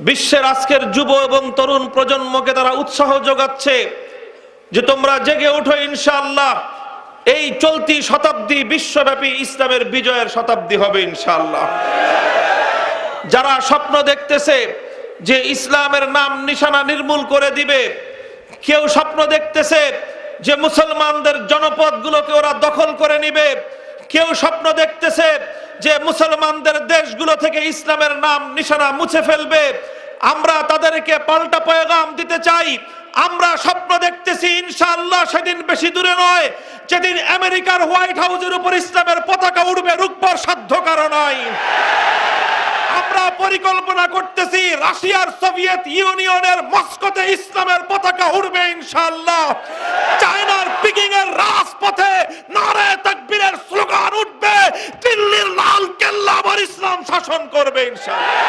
বিশ্বের আজকের যুব এবং তরুণ প্রজন্মকে তারা উৎসাহ যোগাচ্ছে যে তোমরা জেগে ওঠো, ইনশাআল্লাহ এই চলতি শতাব্দী বিশ্বব্যাপী ইসলামের বিজয়ের শতাব্দী হবে ইনশাআল্লাহ। যারা স্বপ্ন দেখতেছে যে ইসলামের নাম নিশানা নির্মূল করে দিবে, কেউ স্বপ্ন দেখতেছে যে মুসলমানদের জনপদগুলোকে ওরা দখল করে নিবে, কেউ স্বপ্ন দেখতেছে যে মুসলমানদের দেশগুলো থেকে ইসলামের নাম নিশানা মুছে ফেলবে, আমরা তাদেরকে পাল্টা পয়গাম দিতে চাই। আমরা স্বপ্ন দেখতেছি ইনশাআল্লাহ সেদিন বেশি দূরে নয় যেদিন আমেরিকার হোয়াইট হাউসের উপর ইসলামের পতাকা উড়বে, রুখবার সাধ্য কারো নাই। আমরা পরিকল্পনা করতেছি রাশিয়ার সোভিয়েত ইউনিয়নের মস্কোতে ইসলামের পতাকা উড়বে ইনশাআল্লাহ। চায়নার পিকিং এর রাজপথে নারে তাকবীরের স্লোগান উঠবে, দিল্লির লাল কেল্লা আবার ইসলাম শাসন করবে ইনশাআল্লাহ।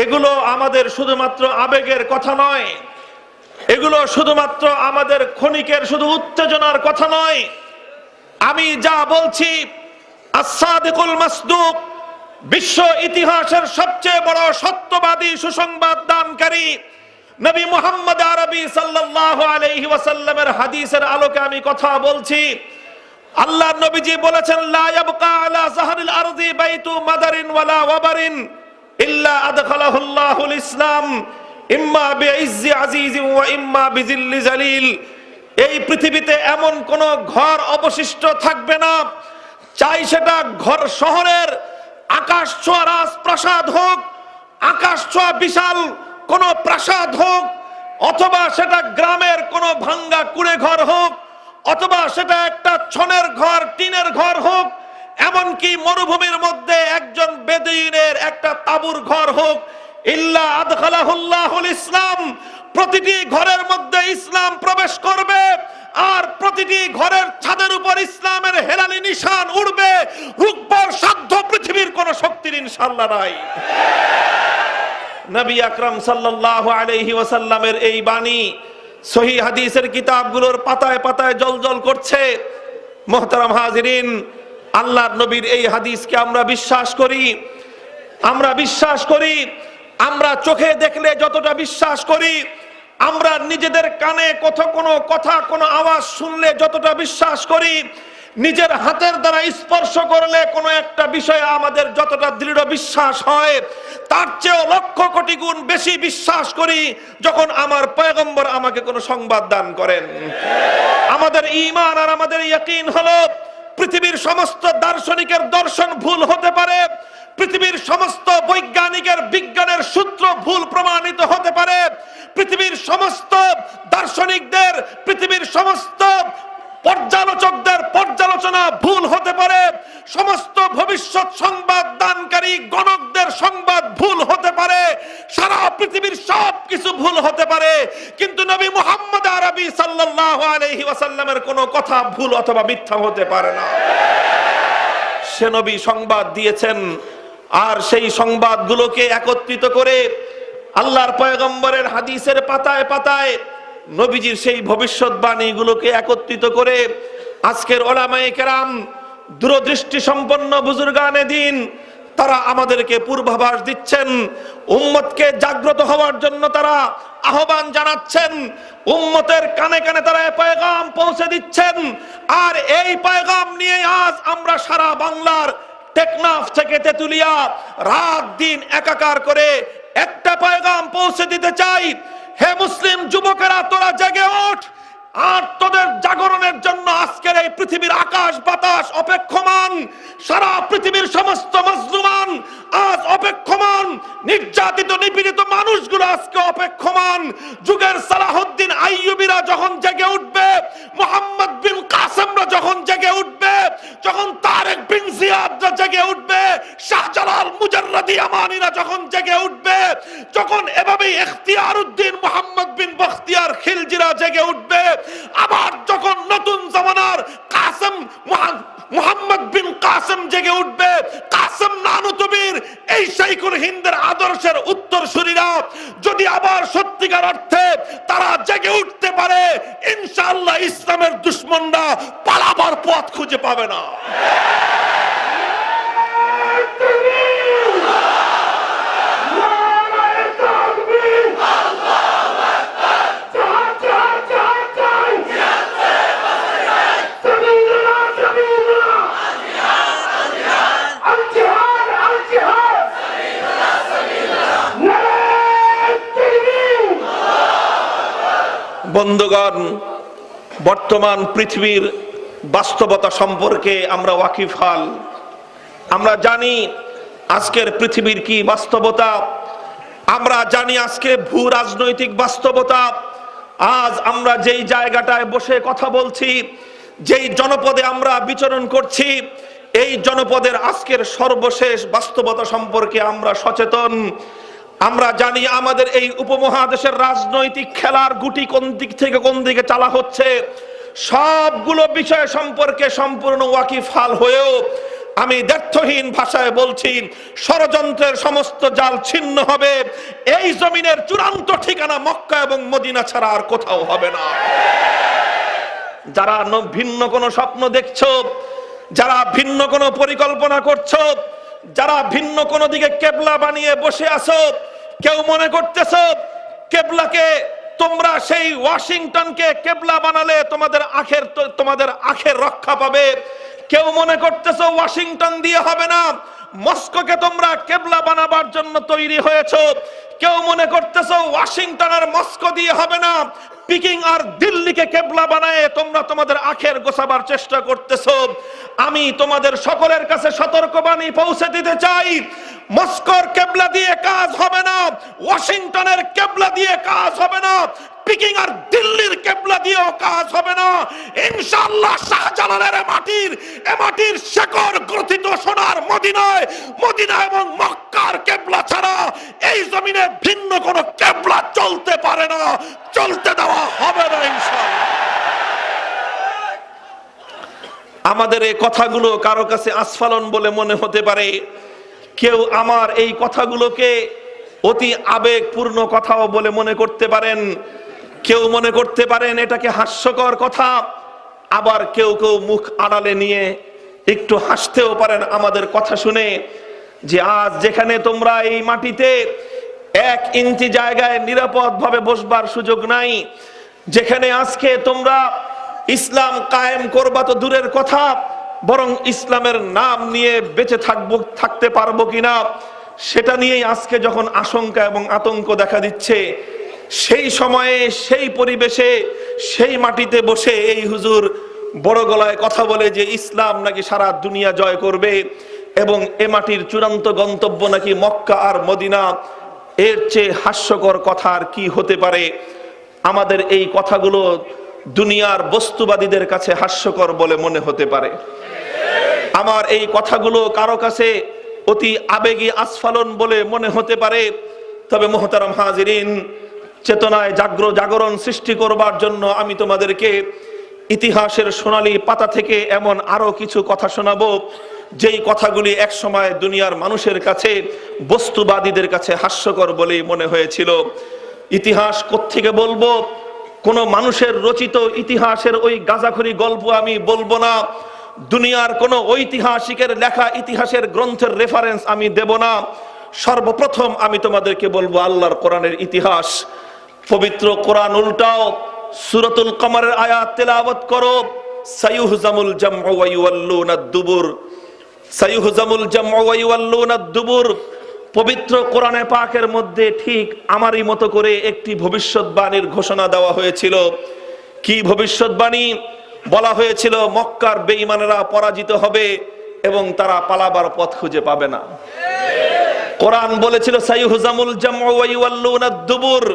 এগুলো আমাদের শুধুমাত্র আবেগের কথা নয়, এগুলো শুধুমাত্র আমাদের ক্ষণিকের শুধু উত্তেজনার কথা নয়। আমি যা বলছি আস-সাদিকুল মাসদুক, বিশ্ব ইতিহাসের সবচেয়ে বড় সত্যবাদী সুসংবাদ দানকারী নবী মুহাম্মদ আরবি সাল্লাল্লাহু আলাইহি ওয়াসাল্লামের হাদিসের আলোকে আমি কথা বলছি। আল্লাহর নবীজি বলেছেন, লা ইয়াবকা আলা যাহরিল আরদি বাইতু মাদারিন ওয়ালা ওয়াবারিন ইল্লা আদখালাহুল্লাহুল ইসলাম ইম্মা বিইজ্জি আজিজিন ওয়া ইম্মা বিজিল্লি জালিল। এই পৃথিবীতে এমন কোন ঘর অবশিষ্ট থাকবে না, চাই সেটা ঘর শহরের আকাশ ছোঁয়া রাজপ্রাসাদ হোক, আকাশ ছোঁয়া বিশাল কোন প্রাসাদ হোক, অথবা সেটা গ্রামের কোন ভাঙ্গা কুড়ে ঘর হোক, অথবা সেটা একটা ছনের ঘর, টিনের ঘর হোক, এমনকি মরুভূমির মধ্যে একজন বেদুইনের একটা তাঁবুর ঘর হোক, ইল্লা আদখালাহুল্লাহুল ইসলাম, প্রতিটি ঘরের মধ্যে ইসলাম প্রবেশ করবে আর প্রতিটি ঘরের ছাদের উপর ইসলামের হেলালি নিশান উড়বে। রুখবার সাধ্য পৃথিবীর কোন শক্তির ইনশাআল্লাহ নাই। নবী আকরাম সাল্লাল্লাহু আলাইহি ওয়াসাল্লামের এই বাণী সহিহ হাদিসের কিতাবগুলোর পাতায় পাতায় জ্বলজ্বল করছে। মুহতারাম হাজিরিন, আল্লাহর নবীর এই হাদিসকে আমরা বিশ্বাস করি, আমরা বিশ্বাস করি, আমরা চোখে দেখলে যতটা বিশ্বাস করি, আমরা নিজেদের কানে কোনো কথা কোনো আওয়াজ শুনলে যতটা বিশ্বাস করি, নিজের হাতের দ্বারা স্পর্শ করলে কোনো একটা বিষয়ে আমাদের যতটা দৃঢ় বিশ্বাস হয়, তার চেয়েও লক্ষ কোটি গুণ বেশি বিশ্বাস করি যখন আমার পয়গম্বর আমাকে কোনো সংবাদ দান করেন। আমাদের ঈমান আর আমাদের ইয়াকিন হলো পৃথিবীর সমস্ত দার্শনিকের দর্শন ভুল হতে পারে, পৃথিবীর সমস্ত বৈজ্ঞানিকের বিজ্ঞানের সূত্র ভুল প্রমাণিত হতে পারে, পৃথিবীর সমস্ত দার্শনিকদের, পৃথিবীর সমস্ত পর্যালোচকদের পর্যালোচনা ভুল হতে পারে, সমস্ত ভবিষ্যৎ সংবাদ দানকারী গণকদের সংবাদ ভুল হতে পারে, সারা পৃথিবীর সব কিছু ভুল হতে পারে, কিন্তু নবী মুহাম্মদ আরবি সাল্লাল্লাহু আলাইহি ওয়াসাল্লামের কোনো কথা ভুল অথবা মিথ্যা হতে পারে না। সে নবী সংবাদ দিয়েছেন, আর সেই সংবাদগুলোকে একত্রিত করে আল্লাহর পয়গম্বরের হাদিসের পাতায় পাতায় নবীজির সেই ভবিষ্যৎবাণীগুলোকে একত্রিত করে আজকের ওলামায়ে কেরাম, দূরদৃষ্টি সম্পন্ন বুজুর্গানে দিন, তারা আমাদেরকে পূর্বাভাস দিচ্ছেন, উম্মতকে জাগ্রত হওয়ার জন্য তারা আহ্বান জানাচ্ছেন, উম্মতের কানে কানে তারা এই পয়গাম পৌঁছে দিচ্ছেন। আর এই পয়গাম নিয়ে আজ আমরা সারা বাংলার টেকনাফ থেকে তেতুলিয়া রাত দিন একাকার করে একটা পয়গাম পৌঁছে দিতে চাই। হে মুসলিম যুবকেরা, তোরা জেগে ওঠ, আর তোদের জাগরণের জন্য আজকের এই পৃথিবীর আকাশ বাতাস অপেক্ষমান, সারা পৃথিবীর সমস্ত মাজলুমান আজ অপেক্ষমান, নির্যাতিত নিপীড়িত মানুষগুলো আজকে অপেক্ষমান। যুগের সালাহুদ্দিন আইয়ুবীরা যখন জেগে উঠবে, মুহাম্মদ বিন কাসেমরা যখন জেগে উঠবে, যখন তারেক বিন জিয়াদরা জেগে উঠবে, শাহজালাল মুজাররাদি আমানিরা যখন জেগে উঠবে, যখন এভাবেই ইখতিয়ারউদ্দিন মুহাম্মদ বিন বখতিয়ার খিলজিরা জেগে উঠবে, আবার যখন নতুন জামানার কাসেম মুহাম্মদ বিন কাসেম জেগে উঠবে, কাসেম নানুতুবির এই শাইখুল হিন্দের আদর্শের উত্তরসূরিরা যদি আবার সত্যিকার অর্থে তারা জেগে উঠতে পারে, ইনশাআল্লাহ ইসলামের দুশমনরা পালাবার পথ খুঁজে পাবে না। বন্ধুগণ, বর্তমান পৃথিবীর বাস্তবতা সম্পর্কে আমরা ওয়াকিফাল। আমরা জানি আজকের পৃথিবীর কি বাস্তবতা, আমরা জানি আজকে ভূ রাজনৈতিক বাস্তবতা। আজ আমরা যেই জায়গাটায় বসে কথা বলছি, যেই জনপদে আমরা বিচরণ করছি, এই জনপদের আজকের সর্বশেষ বাস্তবতা সম্পর্কে আমরা সচেতন। আমরা জানি আমাদের এই উপমহাদেশের রাজনৈতিক খেলার গুটি কোন দিক থেকে কোন দিকে চালা হচ্ছে, সবগুলো বিষয় সম্পর্কে সম্পূর্ণ ওয়াকিফাল হয়েও আমি দ্ব্যর্থহীন ভাষায় বলছি, ষড়যন্ত্রের সমস্ত জাল ছিন্ন হবে। এই জমিনের চূড়ান্ত ঠিকানা মক্কা এবং মদিনা ছাড়া আর কোথাও হবে না। যারা ভিন্ন কোনো স্বপ্ন দেখছো, যারা ভিন্ন কোনো পরিকল্পনা করছো, যারা ভিন্ন কোনো দিকে কেবলা বানিয়ে বসে আছো, কেউ মনে করতেছো কেবলাকে তোমরা সেই ওয়াশিংটনকে কেবলা বানালে তোমাদের আখের রক্ষা পাবে। কেউ মনে করতেছো ওয়াশিংটন দিয়ে হবে না, মস্কোকে তোমরা কেবলা বানাবার জন্য তৈরি হয়েছো। কেউ মনে করতেছো ওয়াশিংটন আর মস্কো দিয়ে হবে না, পিকিং আর দিল্লিকে কেবলা বানায় তোমরা তোমাদের আখের গোছাবার চেষ্টা করতেছো। আমি তোমাদের সকলের কাছে সতর্কবাণী পৌঁছে দিতে চাই, মস্কোর কেবলা দিয়ে কাজ হবে না, ওয়াশিংটনের কেবলা দিয়ে কাজ হবে না, পিকিং আর দিল্লির কেবলা দিয়েও কাজ হবে না। ইনশাআল্লাহ শাহজালালের মাটির শেকড় গ্রথিত সোনার মদিনায়, মদিনা এবং মক্কার কেবলা ছাড়া এই জমিনে ভিন্ন কোন কেবলা চলতে পারে না, চলতে দেওয়া হবে না ইনশাআল্লাহ। আমাদের এই কথাগুলো কারো কাছে আস্ফালন বলে মনে হতে পারে, কেউ আমার এই কথাগুলোকে অতি আবেগপূর্ণ কথাও বলে মনে করতে পারেন, কেউ মনে করতে পারেন এটাকে হাস্যকর কথা, আবার কেউ কেউ মুখ আড়ালে নিয়ে একটু হাসতেও পারেন আমাদের কথা শুনে। যে আজ যেখানে তোমরা এই মাটিতে 1 ইঞ্চি জায়গায় নিরাপদভাবে বসবার সুযোগ নাই, যেখানে আজকে তোমরা ইসলাম কায়েম করবা তো দূরের কথা, বরং ইসলামের নাম নিয়ে বেঁচে থাকতে পারবো কিনা সেটা নিয়েই আজকে যখন আশঙ্কা এবং আতঙ্ক দেখা দিচ্ছে, সেই সময়ে সেই পরিবেশে সেই মাটিতে বসে এই হুজুর বড় গলায় কথা বলে যে ইসলাম নাকি সারা দুনিয়া জয় করবে এবং এ মাটির চূড়ান্ত গন্তব্য নাকি মক্কা আর মদিনা, এর চেয়ে হাস্যকর কথা আর কি হতে পারে? আমাদের এই কথাগুলো দুনিয়ার বস্তুবাদীদের কাছে হাস্যকর বলে মনে হতে পারে। আমার এই কথাগুলো কারো কাছে অতি আবেগী আস্ফালন বলে মনে হতে পারে। তবে মুহতারাম হাজিরিন, চেতনায় জাগরণ সৃষ্টি করবার জন্য আমি তোমাদেরকে ইতিহাসের সোনালী পাতা থেকে এমন আরো কিছু কথা শোনাবো, যেই কথাগুলি এক সময় দুনিয়ার মানুষের কাছে, বস্তুবাদীদের কাছে হাস্যকর বলেই মনে হয়েছিল। ইতিহাস কোত্থেকে বলবো? কোন মানুষের রচিত ইতিহাসের ওই গাঁজাখড়ি গল্প আমি বলবো না, দুনিয়ার কোন ঐতিহাসিকের লেখা ইতিহাসের গ্রন্থের রেফারেন্স আমি দেব না। সর্বপ্রথম আমি তোমাদেরকে বলবো আল্লাহর কোরআনের ইতিহাস। পবিত্র কোরআন উল্টাও, সূরাতুল কমরের আয়াত তেলাওয়াত করো, সায়ুহজামুল জামউ ওয়া ইউওয়াল্লুনাদ দুবুর, সায়ুহজামুল জামউ ওয়া ইউওয়াল্লুনাদ দুবুর। পবিত্র কোরআনে পাকের মধ্যে ঠিক আমারই মতো করে একটি ভবিষ্যৎবাণীর ঘোষণা দেওয়া হয়েছিল। কি ভবিষ্যৎবাণী? বলা হয়েছিল মক্কার বেঈমানেরা পরাজিত হবে এবং তারা পালাবার পথ খুঁজে পাবে না। কোরআন বলেছিল সায়ুহজামুল জামউ ওয়া ইউওয়াল্লুনাদ দুবুর,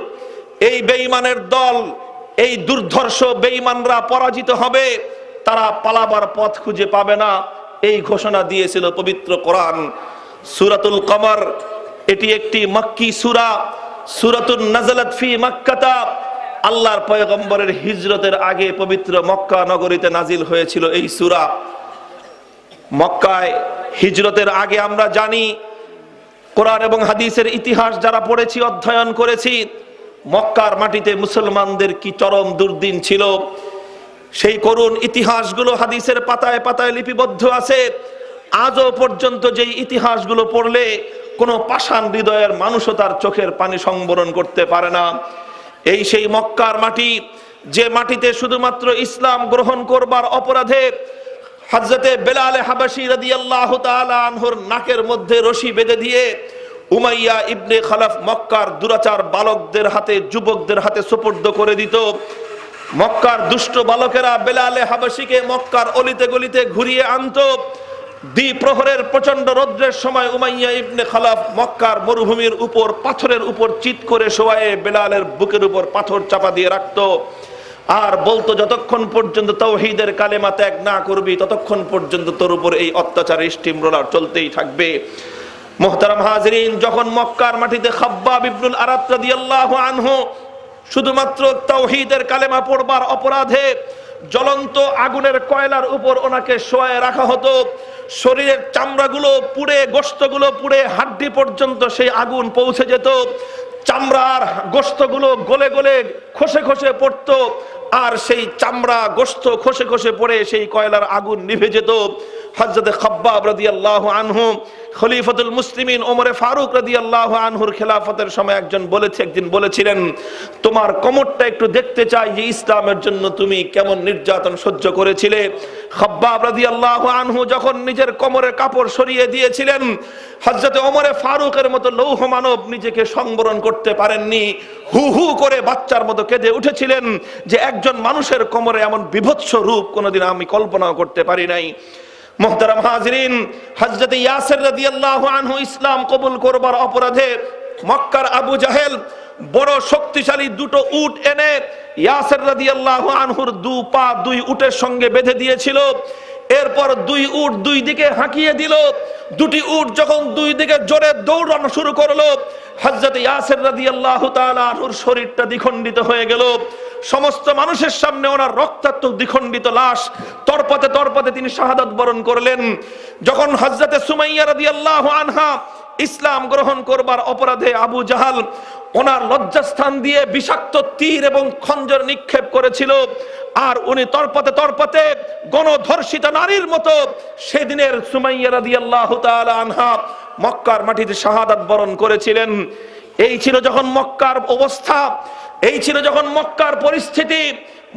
এই বেঈমানের দল, এই দুর্ধর্ষ বেঈমানরা পরাজিত হবে, তারা পালাবার পথ খুঁজে পাবে না, এই ঘোষণা দিয়েছিল পবিত্র কোরআন। সূরাতুল কমর এটি একটি মক্কি সূরা, সূরাতুন নাযালাত ফি মক্কাতা, আল্লাহর পয়গম্বরের হিজরতের আগে পবিত্র মক্কা নগরীতে নাজিল হয়েছিল এই সূরা। মক্কায় হিজরতের আগে আমরা জানি, কোরআন এবং হাদিসের ইতিহাস যারা পড়েছি, অধ্যয়ন করেছি, মক্কার মাটিতে মুসলমানদের কি চরম দুর্দিন ছিল, সেই করুণ ইতিহাসগুলো হাদিসের পাতায় পাতায় লিপিবদ্ধ আছে। আজও পর্যন্ত যেই ইতিহাসগুলো পড়লে কোনো পাষাণ হৃদয়ের মানুষও তার চোখের পানি সংবরণ করতে পারে না। এই সেই মক্কার মাটি, যে মাটিতে শুধুমাত্র ইসলাম গ্রহণ করবার অপরাধে হযরতে বেলাল হাবাসী রাদিয়াল্লাহু তাআলা আনহুর নাকের মধ্যে রশি বেঁধে দিয়ে উমাইয়া ইবনে খালাফ মক্কার দুরাচার বালকদের হাতে, যুবকদের হাতে সুপর্দ করে দিত। মক্কার দুষ্ট বালকেরা বেলাল হাবাসীকে মক্কার অলিতে গলিতে ঘুরিয়ে আনত। দ্বিপ্রহরের প্রচন্ড রৌদ্রের সময় উমাইয়া ইবনে খালাফ মক্কার মরুভূমির উপর পাথরের উপর চিৎ করে শোয়ায়ে বেলালের বুকের উপর পাথর চাপা দিয়ে রাখত আর বলতো, যতক্ষণ পর্যন্ত তাওহীদের কালেমা ত্যাগ না করবি ততক্ষণ পর্যন্ত তোর উপর এই অত্যাচারের স্টিম রোলার চলতেই থাকবে। মুহতারাম হাজিরিন, যখন মক্কার মাটিতে খাব্বাব ইবনুল আরাত রাদিয়াল্লাহু আনহু শুধুমাত্র তাওহীদের কালেমা পড়বার অপরাধে জ্বলন্ত আগুনের কয়লার উপর ওনাকে শোয়ায়ে রাখা হতো, শরীরের চামড়াগুলো পুড়ে, গোশতগুলো পুড়ে, হাড্ডি পর্যন্ত সেই আগুন পৌঁছে যেত, চামড়ার গোশতগুলো গলে গলে খসে খসে পড়তো, আর সেই চামড়া গোশত খসে খসে পড়ে সেই কয়লার আগুন নিভে যেত। হযরত খাব্বাব রাদিয়াল্লাহু আনহু খলিফাতুল মুসলিমিন ওমরে ফারুক রাদিয়াল্লাহু আনহুর খেলাফতের সময় একদিন বলেছিলেন, তোমার কোমরটা একটু দেখতে চাই যে ইসলামের জন্য তুমি কেমন নির্যাতন সহ্য করেছিলে। খাব্বাব রাদিয়াল্লাহু আনহু যখন নিজের কোমরের কাপড় সরিয়ে দিয়েছিলেন, হযরত ওমরে ফারুকের মতো লৌহ মানব নিজেকে সংবরণ করতে পারেননি, হু হু করে বাচ্চার মতো কেঁদে উঠেছিলেন যে একজন মানুষের কোমরে এমন বিভৎস রূপ কোনোদিন আমি কল্পনাও করতে পারি নাই। মুহতারাম হাজিরিন, হযরত ইয়াসির রাদিয়াল্লাহু আনহু ইসলাম কবুল করবার অপরাধে মক্কার আবু জাহেল বড় শক্তিশালী দুটো উট এনে ইয়াসির রাদিয়াল্লাহু আনহুর দুই উটের সঙ্গে বেঁধে দিয়েছিল। এরপর দুই উট দুই দিকে হাঁকিয়ে দিল। দুটি উট যখন দুই দিকে জোরে দৌড়ানো শুরু করলো, হযরত ইয়াসির রাদিয়াল্লাহু তাআলা আনহুর শরীরটা দ্বিখণ্ডিত হয়ে গেল। সমস্ত মানুষের সামনে ওনার রক্তাক্ত দ্বিখণ্ডিত লাশ তরপাতে তরপাতে তিনি শাহাদাত বরণ করলেন। যখন হযরত সুমাইয়া রাদিয়াল্লাহু আনহা ইসলাম গ্রহণ করবার অপরাধে আবু জাহাল ওনার লজ্জাস্থান দিয়ে বিষাক্ত তীর এবং খঞ্জর নিক্ষেপ করেছিল, আর উনি তরপাতে তরপাতে গণধর্ষিতা নারীর মতো সেদিনের সুমাইয়া রাদিয়াল্লাহু তাআলা আনহা মক্কার মাটিতে শাহাদাত বরণ করেছিলেন। এই ছিল যখন মক্কার অবস্থা, এই ছিল যখন মক্কার পরিস্থিতি।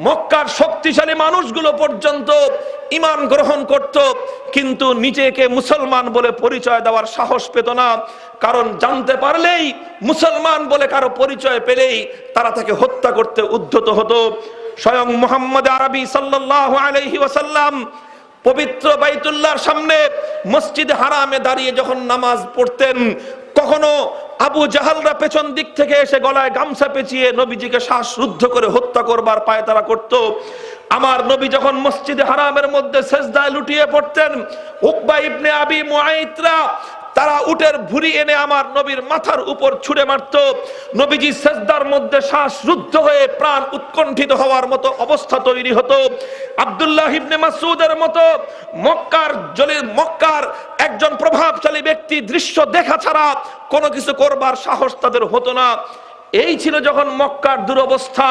মক্কার শক্তিশালী মানুষগুলো পর্যন্ত ঈমান গ্রহণ করত, কিন্তু নিজেকে মুসলমান বলে পরিচয় দেওয়ার সাহস পেত না, কারণ জানতে পারলেই, মুসলমান বলে কারো পরিচয় পেলেই তারা তাকে হত্যা করতে উদ্যত হতো। স্বয়ং মুহাম্মদ আরবি সাল্লাল্লাহু আলাইহি ওয়াসাল্লাম পবিত্র বাইতুল্লাহর সামনে মসজিদে হারামে দাঁড়িয়ে যখন নামাজ পড়তেন, কখনো আবু জাহালরা পেছন দিক থেকে এসে গলায় গামছা পেঁচিয়ে নবীজিকে শ্বাসরুদ্ধ করে হত্যা করবার পায়তারা করত। আমার নবী যখন মসজিদে হারামের মধ্যে সেজদায় লুটিয়ে পড়তেন, উকবা ইবনে আবি মুআইতরা তারা উটের ভুঁড়ি এনে আমার নবীর মাথার উপর ছুঁড়ে মারত। নবীজি সেজদার মধ্যে শ্বাসরুদ্ধ হয়ে প্রাণ উৎকণ্ঠিত হওয়ার মতো অবস্থা তৈরি হতো। আব্দুল্লাহ ইবনে মাসউদের মতো মক্কার একজন প্রভাবশালী ব্যক্তি দৃশ্য দেখা ছাড়া কোনো কিছু করবার সাহস তাদের হতো না। এই ছিল যখন মক্কার দুরবস্থা,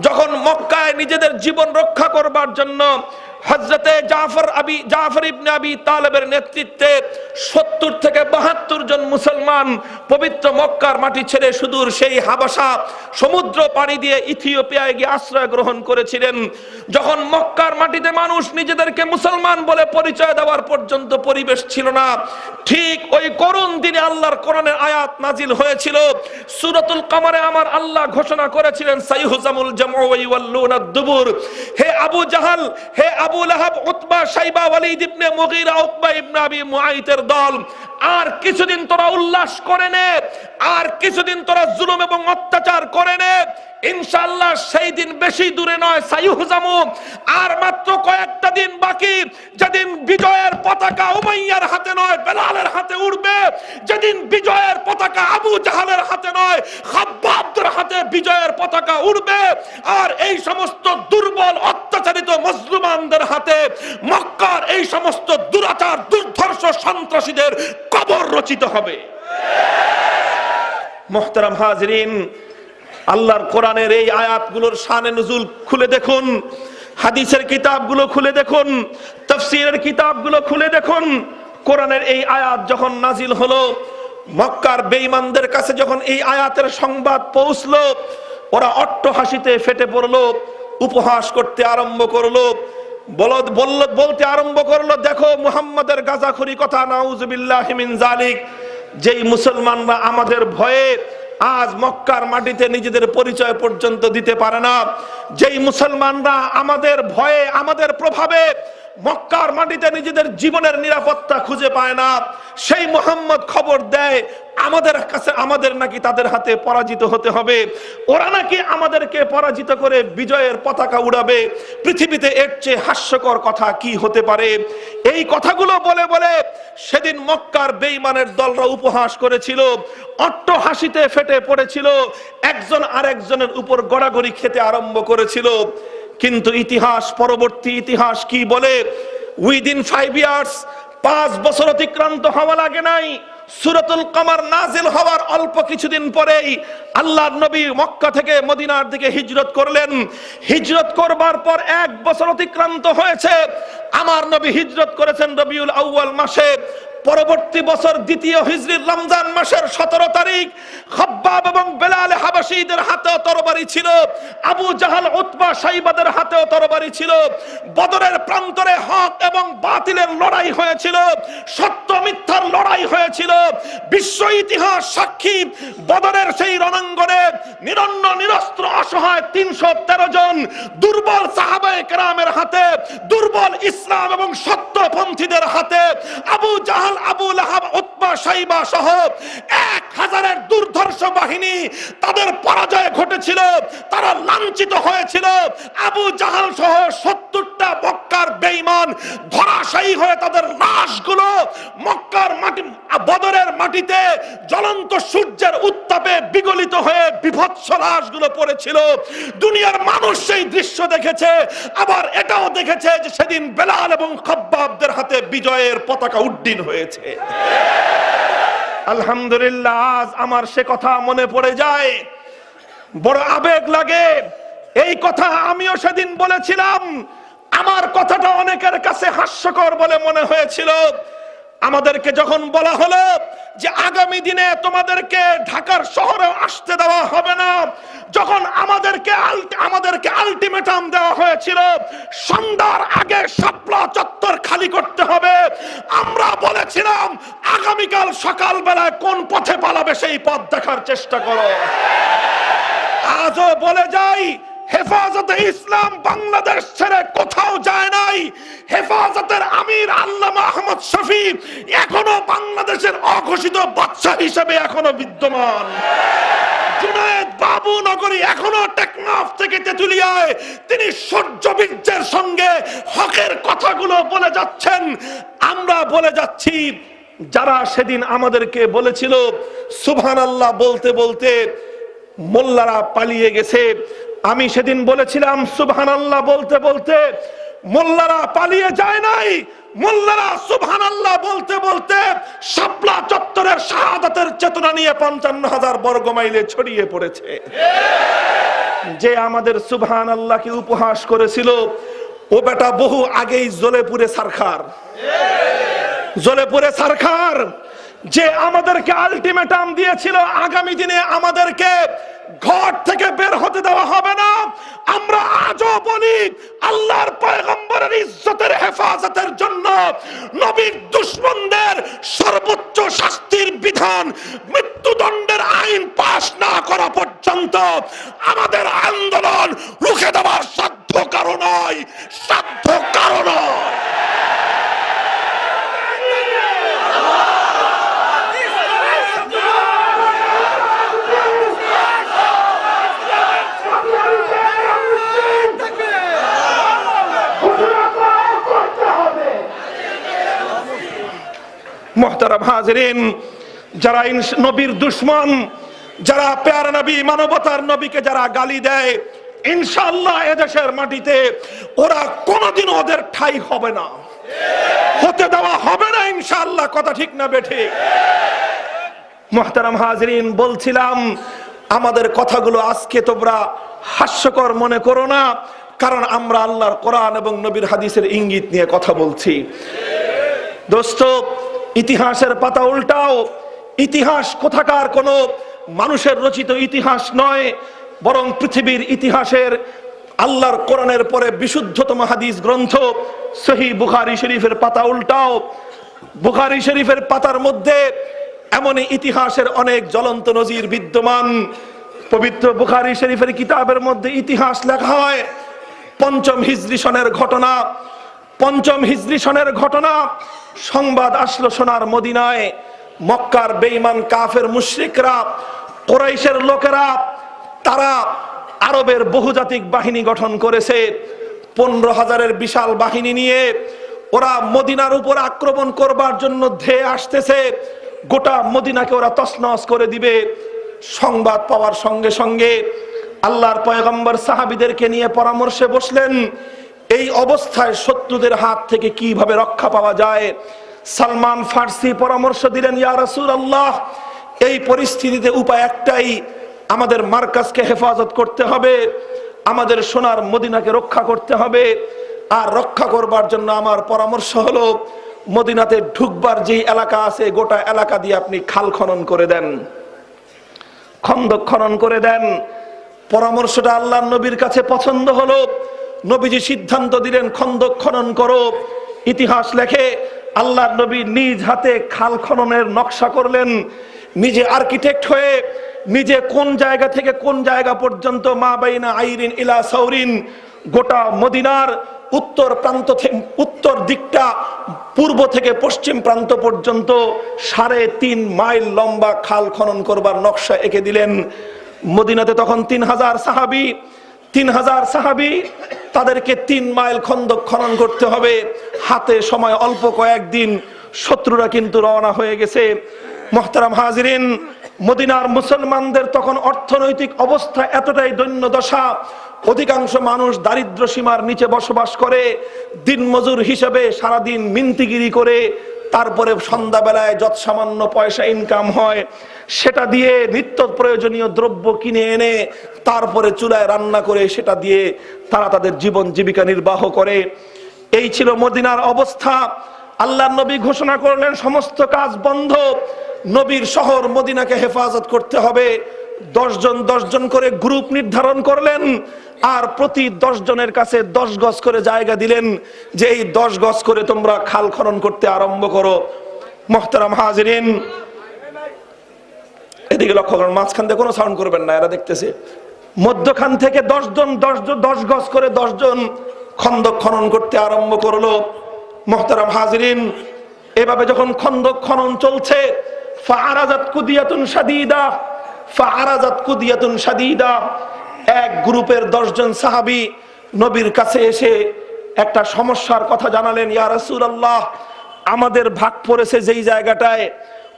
যখন মক্কায় নিজেদের জীবন রক্ষা করবার জন্য হযরতে জাফর ইবনে আবি তালেবের নেতৃত্বে 70 থেকে 72 জন মুসলমান পবিত্র মক্কার মাটি ছেড়ে সুদূর সেই হাবাসা সমুদ্র পাড়ি দিয়ে ইথিওপিয়ায় গিয়ে আশ্রয় গ্রহণ করেছিলেন। যখন মক্কার মাটিতে মানুষ নিজেদেরকে মুসলমান বলে পরিচয় দেওয়ার পর্যন্ত পরিবেশ ছিল না, ঠিক ওই করুণ দিনে আল্লাহর কোরআনের আয়াত নাজিল হয়েছিল। সূরাতুল কামারে আমার আল্লাহ ঘোষণা করেছিলেন, সাইহুজামুল জামউ ওয়া ইউওয়াল্লুনা দুবুর। হে আবু জাহাল, হে আবু লাহাব, উতবা, শাইবা, ওয়ালিদ ইবনে মুগীরা, উকবা ইবনে আবি মুআইতের দল, আর কিছুদিন তোরা উল্লাস করে নে, আর কিছুদিন তোরা জুলুম এবং অত্যাচার করে নে। ইনশাআল্লাহ সেই দিন বেশি দূরে নয়, সাইহুজামু, আর মাত্র কয়েকটা দিন বাকি, যেদিন বিজয়ের পতাকা উমাইয়ার হাতে নয় বেলালের হাতে উড়বে, যেদিন বিজয়ের পতাকা আবু জাহালের হাতে নয় খাব্বাবদের হাতে বিজয়ের পতাকা উড়বে, আর এই সমস্ত দুর্বল অত্যাচারিত মজলুমানদের হাতে মক্কার এই সমস্ত দুরাচার দুর্ধর্ষ সন্ত্রাসীদের কবর রচিত হবে। মুহতারাম হাজিরিন, আল্লাহর কোরআনের এই আয়াতগুলোর শানে নুজুল খুলে দেখুন, হাদিসের কিতাবগুলো খুলে দেখুন, তাফসীরের কিতাবগুলো খুলে দেখুন। কোরআনের এই আয়াত যখন নাজিল হলো, মক্কার বেঈমানদের কাছে যখন এই আয়াতের সংবাদ পৌঁছলো, ওরা অট্টহাসিতে ফেটে পড়লো, উপহাস করতে আরম্ভ করলো, বলতে আরম্ভ করলো, দেখো মুহাম্মাদের গাজাখুরি কথা, নাউজুবিল্লাহি মিন যালিক। যেই মুসলমানরা আমাদের ভয়ে আজ মক্কার মাটিতে নিজেদের পরিচয় পর্যন্ত দিতে পারে না, যেই মুসলমানরা আমাদের ভয়ে আমাদের প্রভাবে মক্কার মাটিতে নিজেদের জীবনের নিরাপত্তা খুঁজে পায় না, সেই মুহাম্মদ খবর দেয় আমাদের কাছে আমাদের নাকি তাদের হাতে পরাজিত হতে হবে, ওরা নাকি আমাদেরকে পরাজিত করে বিজয়ের পতাকা উড়াবে। পৃথিবীতে এর চেয়ে হাস্যকর কথা কি হতে পারে? এই কথাগুলো বলে বলে সেদিন মক্কার বেঈমানের দলরা উপহাস করেছিল, অট্টহাসিতে ফেটে পড়েছিল, একজন আরেকজনের উপর গড়াগড়ি খেতে আরম্ভ করেছিল। কিন্তু ইতিহাস, পরবর্তী ইতিহাস কি বলে? উইদিন 5 ইয়ার্স, 5 বছর অতিক্রান্ত হওয়া লাগে নাই, সূরাতুল কমার নাজিল হওয়ার অল্প কিছুদিন পরেই আল্লাহর নবী মক্কা থেকে মদিনার দিকে হিজরত করলেন। হিজরত করবার পর 1 বছর অতিক্রান্ত হয়েছে। আমার নবী হিজরত করেছেন রবিউল আউয়াল মাসে। পরবর্তী বছর দ্বিতীয় হিজরির রমজান মাসের 17 তারিখ খাব্বাব এবং বেলাল হাবাশীদের হাতেও তরবারি ছিল, আবু জাহাল উতবা শাইবাদের হাতেও তরবারি ছিল। বদরের প্রান্তরে হক এবং বাতিলের লড়াই হয়েছিল, সত্য মিথ্যার লড়াই হয়েছিল। বিশ্ব ইতিহাস সাক্ষী, বদরের সেই রণাঙ্গনে নিরন্ন নিরস্ত্র অসহায় 313 জন দুর্বল সাহাবায়ে কেরামের হাতে, দুর্বল ইসলাম এবং সত্যপন্থীদের হাতে আবু জাহাল, আবু লাহাব, উতবা, শাইবা সহ 1000-এর দুর্ধর্ষ বাহিনী, তাদের পরাজয় ঘটেছিল, তারা লাঞ্ছিত হয়েছিল। আবু জাহাল সহ 70টা মক্কার বেঈমান ধরাশায়ী হয়ে তাদের লাশগুলো মক্কার মাটি, বদরের মাটিতে জ্বলন্ত সূর্যের উত্তাপে বিগলিত হয়ে বিভৎস লাশগুলো পড়েছিল। দুনিয়ার মানুষ সেই দৃশ্য দেখেছে, আবার এটাও দেখেছে যে সেদিন বেলাল এবং খাব্বাবদের হাতে বিজয়ের পতাকা উড্ডীন হয়েছে। আলহামদুলিল্লাহ, আজ আমার সে কথা মনে পড়ে যায়, বড় আবেগ লাগে। এই কথা আমিও সেদিন বলেছিলাম, আমার কথাটা অনেকের কাছে হাস্যকর বলে মনে হয়েছিল। আমাদেরকে যখন বলা হলো যে আগামী দিনে তোমাদেরকে ঢাকার শহরে আসতে দেওয়া হবে না, যখন আমাদেরকে আলটিমেটাম দেওয়া হয়েছিল সন্ধ্যার আগে শাপলা চত্বর খালি করতে হবে, আমরা বলেছিলাম আগামীকাল সকালবেলায় কোন পথে পালাবে সেই পথ দেখার চেষ্টা করো। আজও বলে যাই, হেফাজতে ইসলাম বাংলাদেশ ছেড়ে কোথাও যায় নাই। হেফাজতের আমির আল্লামা আহমদ শফি এখনো বাংলাদেশের অঘোষিত বাদশা হিসেবে এখনো বিদ্যমান। জুনায়েদ বাবু নগরী এখনো টেকনাফ থেকে তেতুলিয়ায় তিনি সূর্যবীর্যের সঙ্গে হকের কথাগুলো বলে যাচ্ছেন। আমরা বলে যাচ্ছি, যারা সেদিন আমাদেরকে বলেছিল সুবহানাল্লাহ বলতে বলতে মোল্লারা পালিয়ে গেছে, আমি সেদিন বলেছিলাম সুবহানাল্লাহ বলতে বলতে মোল্লারা পালিয়ে যায় নাই, মোল্লারা সুবহানাল্লাহ বলতে বলতে শাপলা চত্বরের শাহাদাতের চেতনা নিয়ে 55,000 বর্গ মাইলে ছড়িয়ে পড়েছে। যে আমাদের সুবহানাল্লাহকে উপহাস করেছিল, ও বেটা বহু আগেই জ্বলেপুরে সারখার, জ্বলেপুরে সারখার, যে আমাদেরকে আলটিমেটাম দিয়েছিল আগামী দিনে আমাদেরকে ঘর থেকে বের হতে দেওয়া হবে না। আমরা আজও বলি, আল্লাহর পয়গম্বরের ইজ্জতের হেফাজতের জন্য নবীর দুশমনদের সর্বোচ্চ শাস্তির বিধান, মৃত্যুদণ্ডের আইন পাশ না করা পর্যন্ত আমাদের আন্দোলন রুখে দেওয়ার সাধ্য কারো নয়, সাধ্য কারো নয়। মুহতারাম হাজিরিন, যারা নবীর দুশমন, যারা প্যারা নবী মানবতার নবীকে যারা গালি দেয়, ইনশাআল্লাহ এদেশের মাটিতে ওরা কোনোদিন ওদের ঠাঁই হবে না, হতে দেওয়া হবে না ইনশাআল্লাহ। কথা ঠিক না বেঠিক? মুহতারাম হাজিরিন, বলছিলাম আমাদের কথাগুলো আজকে তোমরা হাস্যকর মনে করো না, কারণ আমরা আল্লাহর কোরআন এবং নবীর হাদিসের ইঙ্গিত নিয়ে কথা বলছি। দোস্ত, ইতিহাসের পাতা উল্টাও। ইতিহাস কোথাকার কোনো মানুষের রচিত ইতিহাস নয়, বরং পৃথিবীর ইতিহাসের আল্লাহর কোরআনের পরে বিশুদ্ধতম হাদিস গ্রন্থ সহিহ বুখারী শরীফের পাতা উল্টাও। বুখারী শরীফের পাতার মধ্যে এমন ইতিহাসের অনেক জ্বলন্ত নজির বিদ্যমান। পবিত্র বুখারী শরীফের কিতাবের মধ্যে ইতিহাস লেখা হয় পঞ্চম হিজরি সনের ঘটনা। পঞ্চম হিজরি সনের ঘটনা সংবাদ আসলো সোনার মদিনায়। মক্কার বেঈমান কাফের মুশরিকরা, কুরাইশের লোকেরা, তারা আরবের বহুজাতিক বাহিনী গঠন করেছে। 15,000-এর বিশাল বাহিনী নিয়ে ওরা মদিনার উপর আক্রমণ করবার জন্য ধেয়ে আসতেছে। গোটা মদিনাকে ওরা তছনছ করে দিবে। সংবাদ পাওয়ার সঙ্গে সঙ্গে আল্লাহর পয়গম্বর সাহাবীদেরকে নিয়ে পরামর্শে বসলেন, এই অবস্থায় শত্রুদের হাত থেকে কিভাবে রক্ষা পাওয়া যায়। সালমান ফার্সি পরামর্শ দিলেন, ইয়া রাসূলুল্লাহ, এই পরিস্থিতিতে উপায় একটাই, আমাদের মার্কাজকে হেফাজত করতে হবে, আমাদের সোনার মদিনাকে রক্ষা করতে হবে। আর রক্ষা করবার জন্য আমার পরামর্শ হলো, মদিনাতে ঢুকবার যে এলাকা আছে গোটা এলাকা দিয়ে আপনি খাল খনন করে দেন, খন্দক খনন করে দেন। পরামর্শটা আল্লাহর নবীর কাছে পছন্দ হলো। নবীজি সিদ্ধান্ত দিলেন, খন্দক খনন করো। ইতিহাস লেখে আল্লাহর নবী নিজ হাতে খাল খননের নকশা করলেন, নিজে আর্কিটেক্ট হয়ে নিজে কোন জায়গা থেকে কোন জায়গা পর্যন্ত মা বাইনা আইরিন ইলা সাউরিন, গোটা মদিনার উত্তর প্রান্ত থেকে উত্তর দিকটা পূর্ব থেকে পশ্চিম প্রান্ত পর্যন্ত 3.5 মাইল লম্বা খাল খনন করবার নকশা এঁকে দিলেন। মদিনাতে তখন 3,000 সাহাবী, 3,000 সাহাবী, তাদেরকে 3 মাইল খন্দক খনন করতে হবে। হাতে সময় অল্প কয়েকদিন, শত্রুরা কিন্তু রওনা হয়ে গেছে। মুহতারাম হাজিরিন, মদিনার মুসলমানদের তখন অর্থনৈতিক অবস্থা এতটাই দৈন্য দশা, অধিকাংশ মানুষ দারিদ্র সীমার নিচে বসবাস করে। দিনমজুর হিসেবে সারাদিন মিনতিগিরি করে তারপরে সন্ধ্যাবেলায় যত সামান্য পয়সা ইনকাম হয় সেটা দিয়ে নিত্য প্রয়োজনীয় দ্রব্য কিনে এনে তারপরে চুলায় রান্না করে সেটা দিয়ে তারা তাদের জীবন জীবিকা নির্বাহ করে। এই ছিল মদিনার অবস্থা। আল্লাহর নবী ঘোষণা করলেন, সমস্ত কাজ বন্ধ, নবীর শহর মদিনাকে হেফাজত করতে হবে। 10 জন 10 জন করে গ্রুপ নির্ধারণ করলেন, আর প্রতি 10 জনের কাছে 10 গজ করে জায়গা দিলেন, যে এই 10 গজ করে তোমরা খাল খনন করতে আরম্ভ করো। মুহতারাম হাজিরিন, এদিকে লক্ষ্য করুন, মাঝখান থেকে কোনো সাউন্ড করবেন না, এরা দেখতেছে। মধ্যখান থেকে 10 জন 10 গজ করে 10 জন খন্দক খনন করতে আরম্ভ করলো। মুহতারাম হাজিরিন, এভাবে যখন খন্দক খনন চলছে, ফাআরাজাত কুদিয়াতুন শাদীদা, ফাআরাজাত কুদিয়াতুন শাদীদা, এক গ্রুপের 10 জন সাহাবী নবীর কাছে এসে একটা সমস্যার কথা জানালেন, ইয়া রাসূলুল্লাহ, আমাদের ভাগ পড়েছে যেই জায়গাটায়,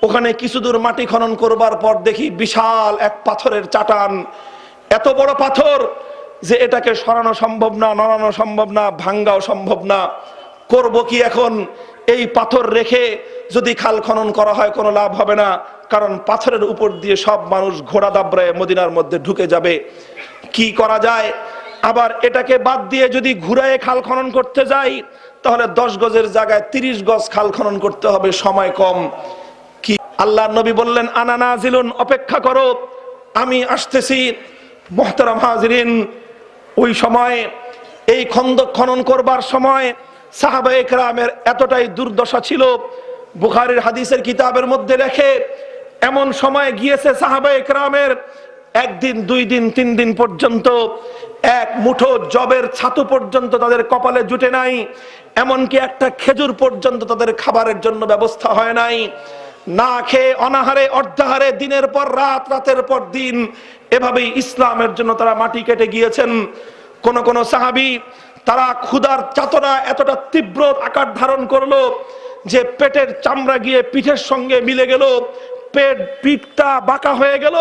ওখানে কিছু দূর মাটি খনন করবার পর দেখি বিশাল এক পাথরের চাটান, এত বড় পাথর যে এটাকে সরানো সম্ভব না, নড়ানো সম্ভব না, ভাঙ্গাও সম্ভব না। করব কি এখন? এই পাথর রেখে যদি খাল খনন করা হয় কোনো লাভ হবে না, কারণ পাথরের উপর দিয়ে সব মানুষ ঘোড়া দাবড়ায় মদিনার মধ্যে ঢুকে যাবে। কি করা যায়? আবার এটাকে বাদ দিয়ে যদি ঘুরায় খাল খনন করতে যাই, তাহলে 10 গজের জায়গায় 30 গজ খাল খনন করতে হবে, সময় কম। কি? আল্লাহর নবী বললেন, আনা নাজিলুন, অপেক্ষা করো, আমি আসতেছি। মুহতারাম হাজিরিন, ওই সময় এই খন্দক খনন করবার সময় সাহাবায়ে কেরামের এতটাই দুর্দশা ছিল, বুখারীর হাদিসের কিতাবের মধ্যে লেখে, এমন সময় গিয়েছে সাহাবায়ে কেরামের 1 দিন 2 দিন 3 দিন পর্যন্ত এক মুঠো জবের ছাতু পর্যন্ত তাদের কপালে জুটে নাই, এমনকি একটা খেজুর পর্যন্ত তাদের খাবারের জন্য ব্যবস্থা হয় নাই। না খেয়ে অনাহারে অর্ধাহারে দিনের পর রাত, রাতের পর দিন এভাবেই ইসলামের জন্য তারা মাটি কেটে গিয়েছেন। কোন কোন সাহাবী, তারা ক্ষুধার যাতনা এতটা তীব্র আকার ধারণ করলো যে পেটের চামড়া গিয়ে পিঠের সঙ্গে মিলে গেল, পিঠটা বাঁকা হয়ে গেল,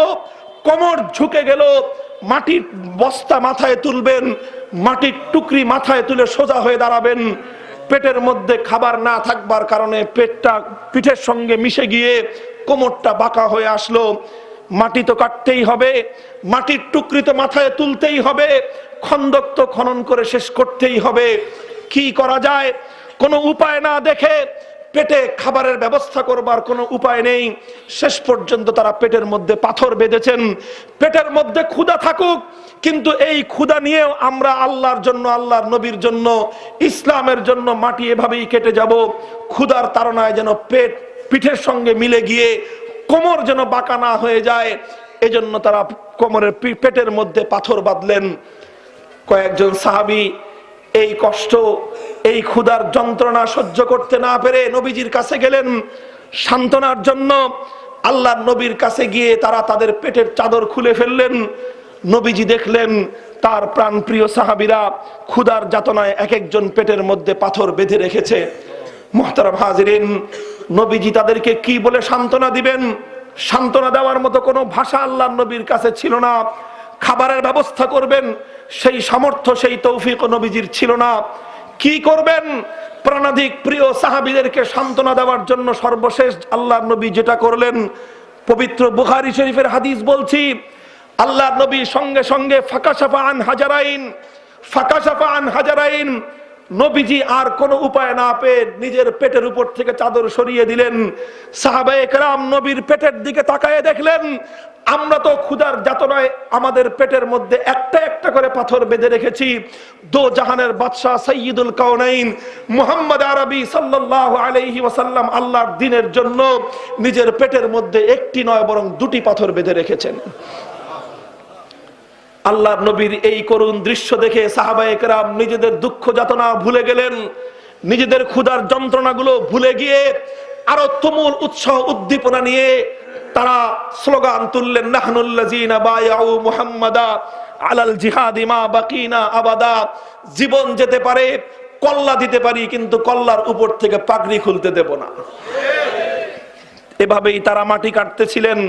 কোমর ঝুঁকে গেল। মাটির বস্তা মাথায় তুলবেন, মাটির টুকরি মাথায় তুলে সোজা হয়ে দাঁড়াবেন। পেটের মধ্যে খাবার না থাকবার কারণে পেটটা পিঠের সঙ্গে মিশে গিয়ে কোমরটা বাঁকা হয়ে আসলো। মাটি তো কাটতেই হবে, মাটির টুকরি তো মাথায় তুলতেই হবে, খন্দক তো খনন করে শেষ করতেই হবে। কি করা যায়? কোনো উপায় না দেখে পেটে খাবারের ব্যবস্থা করবার কোনো উপায় নেই। শেষ পর্যন্ত তারা পেটের মধ্যে পাথর বেঁধেছেন। পেটের মধ্যে ক্ষুধা থাকুক, কিন্তু এই ক্ষুধা নিয়েও আমরা আল্লাহর জন্য, আল্লাহর নবীর জন্য, ইসলামের জন্য মাটি এভাবেই কেটে যাব। ক্ষুধার তাড়নায় যেন পিঠের সঙ্গে মিলে গিয়ে কোমর যেন বাঁকা না হয়ে যায়, এজন্য তারা কোমরের পেটের মধ্যে পাথর বাঁধলেন। কয়েকজন সাহাবী এই কষ্ট, এই ক্ষুধার যন্ত্রণা সহ্য করতে না পেরে নবীজির কাছে গেলেন সান্ত্বনার জন্য। আল্লাহর নবীর কাছে গিয়ে তারা তাদের পেটের চাদর খুলে ফেললেন। নবীজি দেখলেন তার প্রাণপ্রিয় সাহাবীরা ক্ষুধার যাতনায় এক একজন পেটের মধ্যে পাথর বেঁধে রেখেছে। মুহতারাম হাজিরিন, নবীজি তাদেরকে কি বলে সান্ত্বনা দিবেন? সান্ত্বনা দেওয়ার মতো কোনো ভাষা আল্লাহর নবীর কাছে ছিল না। খাবারের ব্যবস্থা করবেন সেই সামর্থ্য, সেই তৌফিক নবীজির ছিল না। কি করবেন? প্রাণাধিক প্রিয় সাহাবীদেরকে সান্ত্বনা দেওয়ার জন্য সর্বশেষ আল্লাহর নবী যেটা করলেন, পবিত্র বুখারী শরীফের হাদিস বলছি, আল্লাহর নবী সঙ্গে সঙ্গে ফাকাশাফা আন হাজারাইন, নবীজি আর কোনো উপায় না পেয়ে নিজের পেটের উপর থেকে চাদর সরিয়ে দিলেন। সাহাবায়ে কেরাম নবীর পেটের দিকে তাকায়ে দেখলেন, আমরা তো ক্ষুধার যাতনায় আমাদের পেটের মধ্যে একটা একটা করে পাথর বেঁধে রেখেছি। দো জাহানের বাদশাহ সাইয়্যিদুল কাউনাইন মুহাম্মদ আরবি সাল্লাল্লাহু আলাইহি ওয়াসাল্লাম আল্লাহর দ্বীনের জন্য নিজের পেটের মধ্যে একটি নয় বরং দুটি পাথর বেঁধে রেখেছেন। আল্লাহর নবীর এই করুণ দৃশ্য দেখে সাহাবায়ে কেরাম নিজেদের দুঃখ যাতনা ভুলে গেলেন, নিজেদের ক্ষুধার যন্ত্রণাগুলো ভুলে গিয়ে আরো তুমুল উৎসাহ উদ্দীপনা নিয়ে তারা স্লোগান তুললেন, নাহনুল্লাযীনা বায়াউ মুহাম্মাদা আলাল জিহাদি মা বাকিনা আবাদা। জীবন যেতে পারে, কল্লা দিতে পারি, কিন্তু কল্লার উপর থেকে পাগড়ি খুলতে দেব না। এভাবেই তারা মাটি কাটতেছিলেন।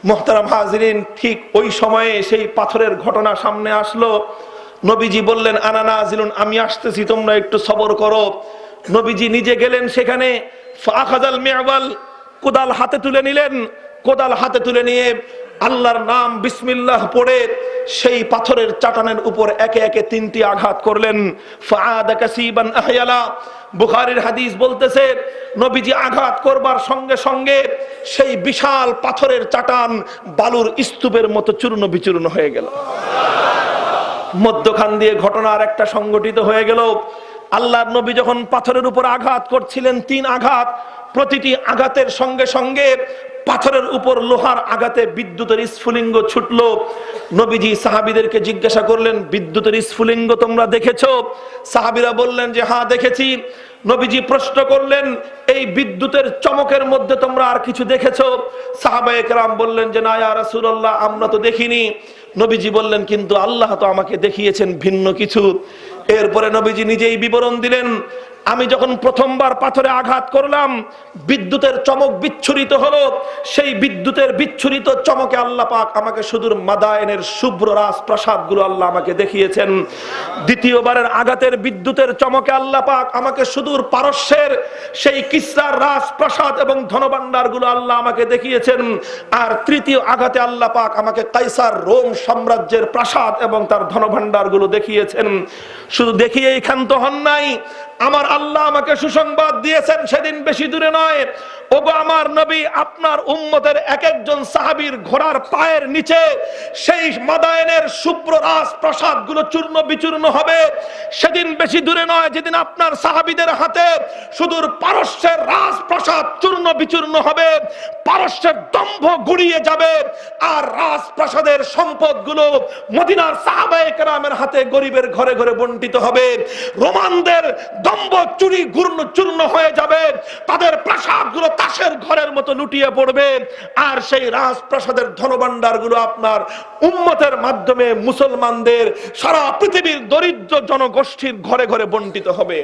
মুহতারাম হাজিরিন, ঠিক ওই সময়ে সেই পাথরের ঘটনা সামনে আসলো। নবীজি বললেন, আনা নাজিলুন, আমি আসতেছি, তোমরা একটু সবর করো। নবীজি নিজে গেলেন সেখানে। ফাখাযাল মি'ওয়াল, কোদাল হাতে তুলে নিলেন। কোদাল হাতে তুলে নিয়ে আল্লাহর নাম বিসমিল্লাহ পড়ে সেই পাথরের চাটানের উপর একে একে তিনটি আঘাত করলেন। ফাআদা কাসিবান আহয়ালা, বুখারীর হাদিস বলতেছে নবীজি আঘাত করবার সঙ্গে সঙ্গে সেই বিশাল পাথরের চাটান বালুর স্তূপের মতো চূর্ণ বিচূর্ণ হয়ে গেল। মধ্যখান দিয়ে ঘটনার একটা সংগঠিত হয়ে গেল। আল্লাহর নবী যখন পাথরের উপর আঘাত করছিলেন, তিন আঘাত, প্রতিটি আঘাতের সঙ্গে সঙ্গে পাথরের উপর লোহার আঘাতে বিদ্যুতের স্ফুলিঙ্গ ছুটলো। নবীজি সাহাবীদেরকে জিজ্ঞাসা করলেন, বিদ্যুতের স্ফুলিঙ্গ তোমরা দেখেছো? সাহাবীরা বললেন যে হ্যাঁ দেখেছি। নবীজি প্রশ্ন করলেন, এই বিদ্যুতের চমকের মধ্যে তোমরা আর কিছু দেখেছো? সাহাবায়ে কেরাম বললেন যে না ইয়া রাসূলুল্লাহ, আমরা তো দেখিনি। নবীজি বললেন, কিন্তু আল্লাহ তো আমাকে দেখিয়েছেন ভিন্ন কিছু। এরপরে নবীজি নিজেই বিবরণ দিলেন, আমি যখন প্রথমবার পাথরে আঘাত করলাম, বিদ্যুতের চমক বিচ্ছুরিত হলো। সেই বিদ্যুতের বিচ্ছুরিত চমকে আল্লাহ পাক আমাকে সুদূর মাদায়েনের শুভ্র রাজপ্রাসাদগুলো আল্লাহ আমাকে দেখিয়েছেন। দ্বিতীয়বারের আঘাতের বিদ্যুতের চমকে আল্লাহ পাক আমাকে সুদূর পারস্যের সেই কিসরার রাজপ্রাসাদ এবং ধনভাণ্ডারগুলো আল্লাহ আমাকে দেখিয়েছেন। আর তৃতীয় আঘাতে আল্লাহ পাক আমাকে কাইসার রোম সাম্রাজ্যের প্রাসাদ এবং তার ধনভাণ্ডারগুলো দেখিয়েছেন। শুধু দেখিয়েই ক্ষান্ত হন নাই, আমার আল্লাহ আমাকে সুসংবাদ দিয়েছেন সেদিন বেশি দূরে নয়, ওগো আমার নবী, আপনার উম্মতের এক একজন সাহাবীর ঘোড়ার পায়ের নিচে সেই মাদায়েনের শুভ্র রাজপ্রাসাদগুলো চূর্ণ বিচূর্ণ হবে। সেদিন বেশি দূরে নয় যেদিন আপনার সাহাবীদের হাতে সুদূর পারস্যের রাজপ্রাসাদ চূর্ণ বিচূর্ণ হবে, পারস্যের দম্ভ গুড়িয়ে যাবে, আর রাজপ্রাসাদের সম্পদগুলো মদিনার সাহাবায়ে কেরামের হাতে গরিবের ঘরে ঘরে বন্টিত হবে। রোমানদের দম্ভ চুরি চূর্ণ হয়ে যাবে, তাদের প্রাসাদগুলো তাসের ঘরের মতো লুটিয়ে পড়বে, আর সেই রাজপ্রাসাদের ধনভাণ্ডারগুলো আপনার উম্মতের মাধ্যমে মুসলমানদের সারা পৃথিবীর দরিদ্র জনগোষ্ঠীর ঘরে ঘরে বন্টিত হবে।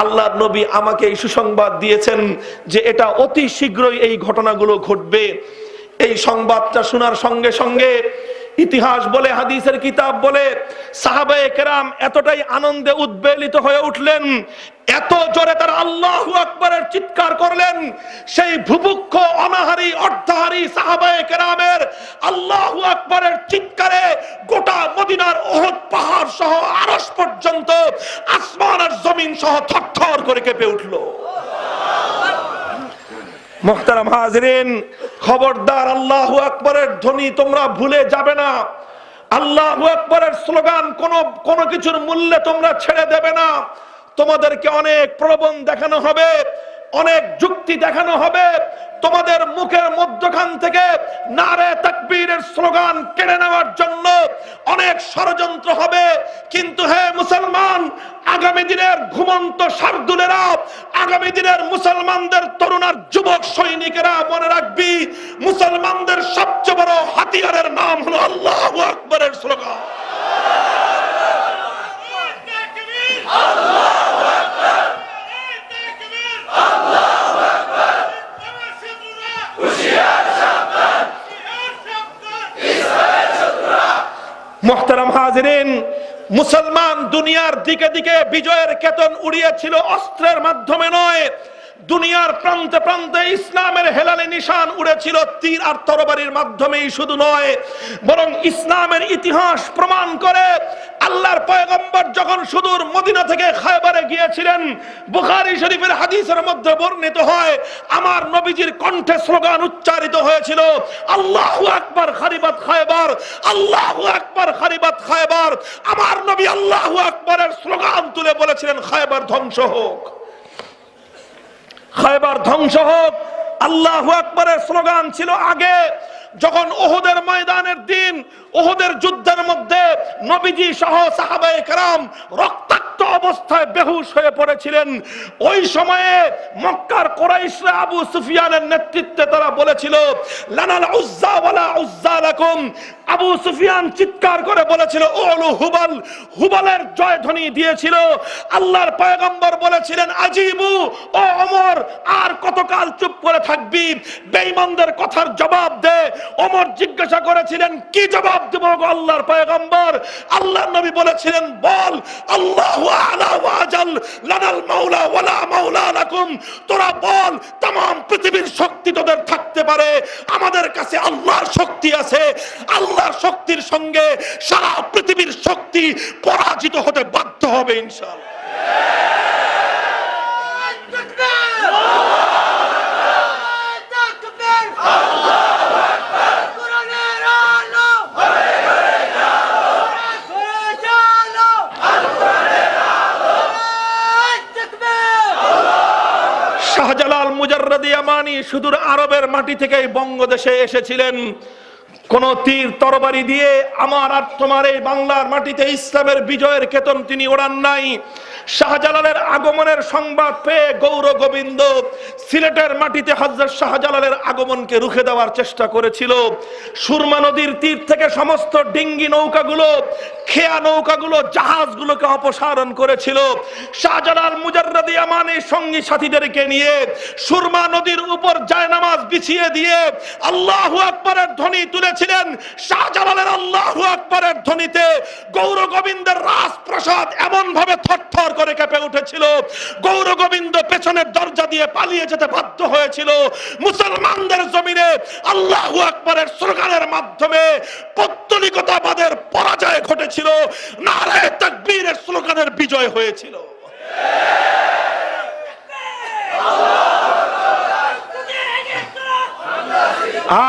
আল্লাহর নবী আমাকে এই সুসংবাদ দিয়েছেন যে এটা অতি শীঘ্রই এই ঘটনাগুলো ঘটবে। এই সংবাদটা শোনার সঙ্গে সঙ্গে ইতিহাস বলে, হাদিসের কিতাব বলে, সাহাবায়ে কেরাম এতটাই আনন্দে উদ্বেলিত হয়ে উঠলেন, এত জোরে তারা আল্লাহু আকবারের চিৎকার করলেন, সেই ভুবুক্ষ অনাহারী অর্ধাহারী সাহাবায়ে কেরামের আল্লাহু আকবারের চিৎকারে গোটা মদিনার উহুদ পাহাড় সহ আরশ পর্যন্ত, আসমান আর জমিন সহ থরথর করে কেঁপে উঠল। মুহতারাম হাজিরিন, খবরদার, আল্লাহু আকবারের ধ্বনি তোমরা ভুলে যাবে না। আল্লাহু আকবারের স্লোগান কোনো কিছুর মূল্যে তোমরা ছেড়ে দেবে না। তোমাদেরকে অনেক প্রলোভন দেখানো হবে, অনেক যুক্তি দেখানো হবে, তোমাদের মুখের মধ্যখান থেকে নারে তাকবীরের স্লোগান কেড়ে নেওয়ার জন্য অনেক ষড়যন্ত্র হবে। কিন্তু হে মুসলমান, আগামী দিনের ঘুমন্ত শার্দুলেরা, আগামী দিনের মুসলমানদের তরুণ আর যুবক সৈনিকেরা মনে রাখবি, মুসলমানদের সবচেয়ে বড় হাতিয়ারের নাম হলো আল্লাহু আকবারের স্লোগান। মুহতারাম হাজিরিন, মুসলমান দুনিয়ার দিকে দিকে বিজয়ের কেতন উড়িয়েছিল অস্ত্রের মাধ্যমে নয়, দুনিয়ার প্রান্তে প্রান্তে ইসলামের হেলালি নিশান উড়েছিল তীর আর তরবারির মাধ্যমেই শুধু নয়, বরং ইসলামের ইতিহাস প্রমাণ করে আল্লাহর পয়গম্বর যখন সুদূর মদিনা থেকে খায়বারে গিয়েছিলেন, বুখারী শরীফের হাদিসের মধ্যে বর্ণিত হয়, আমার নবীজির কণ্ঠে স্লোগান উচ্চারিত হয়েছিল, আল্লাহু আকবার খারিবাত খায়বার, আল্লাহু আকবার খারিবাত খায়বার। আমার নবী আল্লাহু আকবারের স্লোগান তুলে বলেছিলেন, খায়বার ধ্বংস হোক, খায়বার ধ্বংস হোক। আল্লাহু আকবারের স্লোগান ছিল আগে, যখন উহুদের ময়দানের দিন, উহুদের যুদ্ধের মধ্যে নবীজি সহ সাহাবায়ে কেরাম রক্তাক্ত অবস্থায় বেহুশ হয়ে পড়েছিলেন। ওই সময়ে মক্কার কুরাইশরা আবু সুফিয়ানের নেতৃত্বে তারা বলেছিল, লানাল উজ্জা ওয়ালা উজ্জা লাকুম। আবু সুফিয়ান চিৎকার করে বলেছিল, উলু হুবাল, হুবালের জয়ধ্বনি দিয়েছিল। আল্লাহর পয়গম্বর বলেছিলেন, আজিবু, ও ওমর, আর কতকাল চুপ করে থাকবি, বেঈমানদের কথার জবাব দে। ওমর জিজ্ঞাসা করেছিলেন, কি জবাব দেব গো আল্লাহর পয়গম্বর? আল্লাহর নবী বলেছিলেন, বল, আল্লাহু আ'লা ওয়া আজাল, লানাল মাওলা ওয়ালা মাওলা লাকুম। তোরা বল, तमाम পৃথিবীর শক্তি তোদের থাকতে পারে, আমাদের কাছে আল্লাহর শক্তি আছে। আল্লাহর শক্তির সঙ্গে সারা পৃথিবীর শক্তি পরাজিত হতে বাধ্য হবে ইনশাআল্লাহ। শাহজালাল মুজাররদি ইয়ামানি সুদূর আরবের মাটি থেকে বঙ্গদেশে এসেছিলেন। কোন তীর তরবারি দিয়ে আমার আর তোমার এই বাংলার মাটিতে ইসলামের বিজয়ের কেতন তিনি ওড়ান নাই। শাহজালালের আগমনের সংবাদ পেয়ে গৌর গোবিন্দ সিলেটের মাটিতে হযরত শাহজালালের আগমনকে রুখে দেওয়ার চেষ্টা করেছিল। সুরমা নদীর তীর থেকে সমস্ত ডিঙ্গি নৌকাগুলো, খেয়া নৌকাগুলো, জাহাজগুলোকে অপসারণ করেছিল। শাহজালাল মুজাররদি ইয়ামানি সঙ্গী সাথীদেরকে নিয়ে সুরমা নদীর উপর জায়নামাজ বিছিয়ে দিয়ে আল্লাহু আকবারের ধ্বনি তুলেছিলেন। শাহজালালের আল্লাহু আকবারের ধ্বনিতে গৌর গোবিন্দের রাজপ্রাসাদ এমন ভাবে থরথর করে কেঁপে উঠেছিল, গৌর গোবিন্দ পেছনের দরজা দিয়ে পালিয়ে যেতে বাধ্য হয়েছিল। মুসলমানদের জমিনে আল্লাহু আকবারের স্লোগানের মাধ্যমে পৌত্তলিকতাবাদের পরাজয় ঘটেছিল, নারে তাকবীরের স্লোগানের বিজয় হয়েছিল।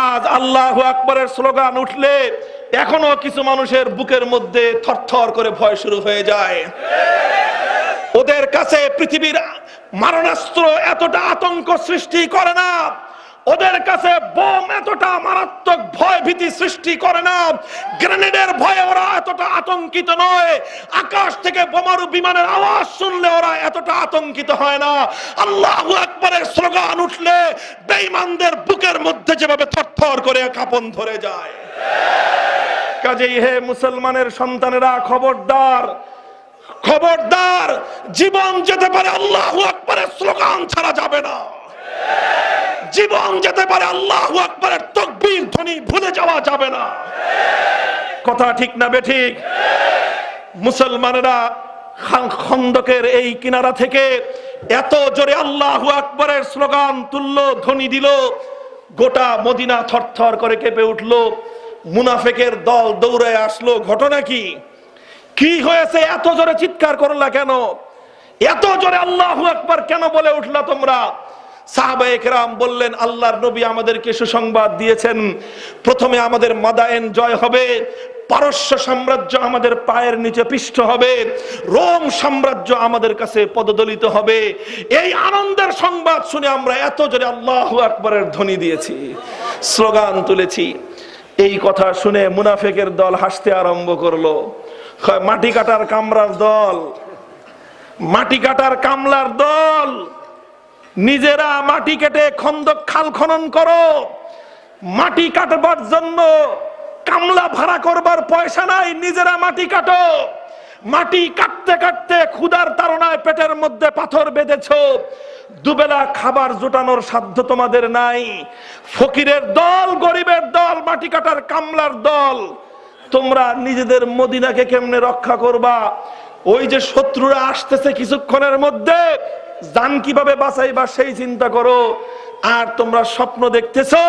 আজ আল্লাহু আকবারের স্লোগান উঠলে এখনো কিছু মানুষের বুকের মধ্যে থরথর করে ভয় শুরু হয়ে যায়। ওদের কাছে পৃথিবীর মারণাস্ত্র এতটা আতঙ্ক সৃষ্টি করে না, ওদের কাছে বোম এতটা মারাত্মক ভয় ভীতি সৃষ্টি করে না, গ্রেনেডের ভয়ে ওরা এতটা আতঙ্কিত নয়, আকাশ থেকে বোমারু বিমানের আওয়াজ শুনলে ওরা এতটা আতঙ্কিত হয় না। আল্লাহু আকবারের স্লোগান উঠলে বেঈমানদের বুকের মধ্যে যেভাবে থরথর করে কাঁপন ধরে যায়। কাজেই হে মুসলমানের সন্তানেরা, খবরদার, খবরদার, জীবন যেতে পারে আল্লাহু আকবারের স্লোগান ছাড়া যাবে না। জীবন যেতে পারে আল্লাহু আকবারের তাকবীর ধ্বনি ভুলে যাওয়া যাবে না। কথা ঠিক না বেঠিক? মুসলমানেরা খন্দকের এই কিনারা থেকে এত জোরে আল্লাহু আকবারের স্লোগান তুললো, ধ্বনি দিল, গোটা মদিনা থরথর করে কেঁপে উঠলো। মুনাফিকের দল দৌড়ে আসলো। ঘটনা কি? কি হয়েছে? এত জোরে চিৎকার করলা কেন? এত জোরে আল্লাহু আকবার কেন বলে উঠলা তোমরা? সাহাবায়ে কেরাম বললেন, আল্লাহর নবী আমাদেরকে সুসংবাদ দিয়েছেন, প্রথমে আমাদের মাদায়েন জয় হবে, পারস্য সাম্রাজ্য আমাদের পায়ের নিচে পিষ্ট হবে, রোম সাম্রাজ্য আমাদের কাছে পদদলিত হবে। এই আনন্দের সংবাদ শুনে আমরা এত জোরে আল্লাহু আকবারের ধ্বনি দিয়েছি, স্লোগান তুলেছি। এই কথা শুনে মুনাফিকের দল হাসতে আরম্ভ করলো। মাটি কাটার কামরার দল, মাটি কাটার কামলার দল, নিজেরা মাটি কেটে খন্দক খাল খনন করো, মাটি কাটবার জন্য কামলা ভাড়া করবার পয়সা নাই, নিজেরা মাটি কাটো। মাটি কাটতে কাটতে ক্ষুধার তাড়নায় পেটের মধ্যে পাথর বেঁধেছো, দুবেলা খাবার জোটানোর সাধ্য তোমাদের নাই। ফকিরের দল, গরিবের দল, মাটি কাটার কামলার দল, তোমরা নিজেদের মদিনাকে কেমনে রক্ষা করবা? ওই যে শত্রুরা আসতেছে কিছুক্ষণের মধ্যে, জান কিভাবে বাঁচাইবা সেই চিন্তা করো। আর তোমরা স্বপ্ন দেখতেছো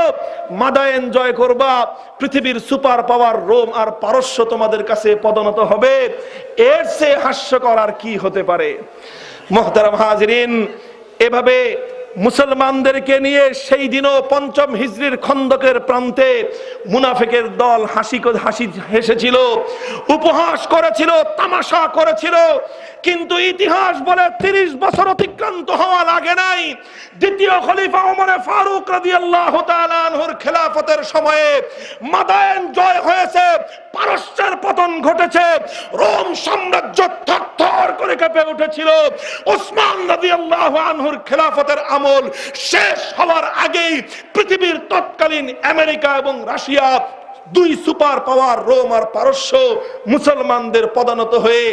মাদায়েন জয় করবা, পৃথিবীর সুপার পাওয়ার রোম আর পারস্য তোমাদের কাছে পদনত হবে। এর চেয়ে হাস্যকর আর কি হতে পারে? মুহতারাম হাজিরিন, এভাবে মুসলমানদেরকে নিয়ে সেই দিনও পঞ্চম হিজরির খন্দকের প্রান্তে মুনাফিকের দল হাসি হেসেছিল, উপহাস করেছিল, তামাশা করেছিল। কিন্তু ইতিহাস বলে 30 বছর অতিক্রান্ত হওয়া লাগে নাই, দ্বিতীয় খলিফা ওমর ফারুক রাদিয়াল্লাহু তাআলা আনহুর খেলাফতের সময়ে মাদায়েন জয় হয়েছে, পারস্যের পতন ঘটেছে, রোম সাম্রাজ্য থরথর করে কেঁপে উঠেছিল। ওসমান রাদিয়াল্লাহু আনহুর খেলাফতের আমল শেষ হওয়ার আগেই পৃথিবীর তৎকালীন আমেরিকা এবং রাশিয়া, দুই সুপার পাওয়ার রোম আর পারস্য, মুসলমানদের পদানত হয়ে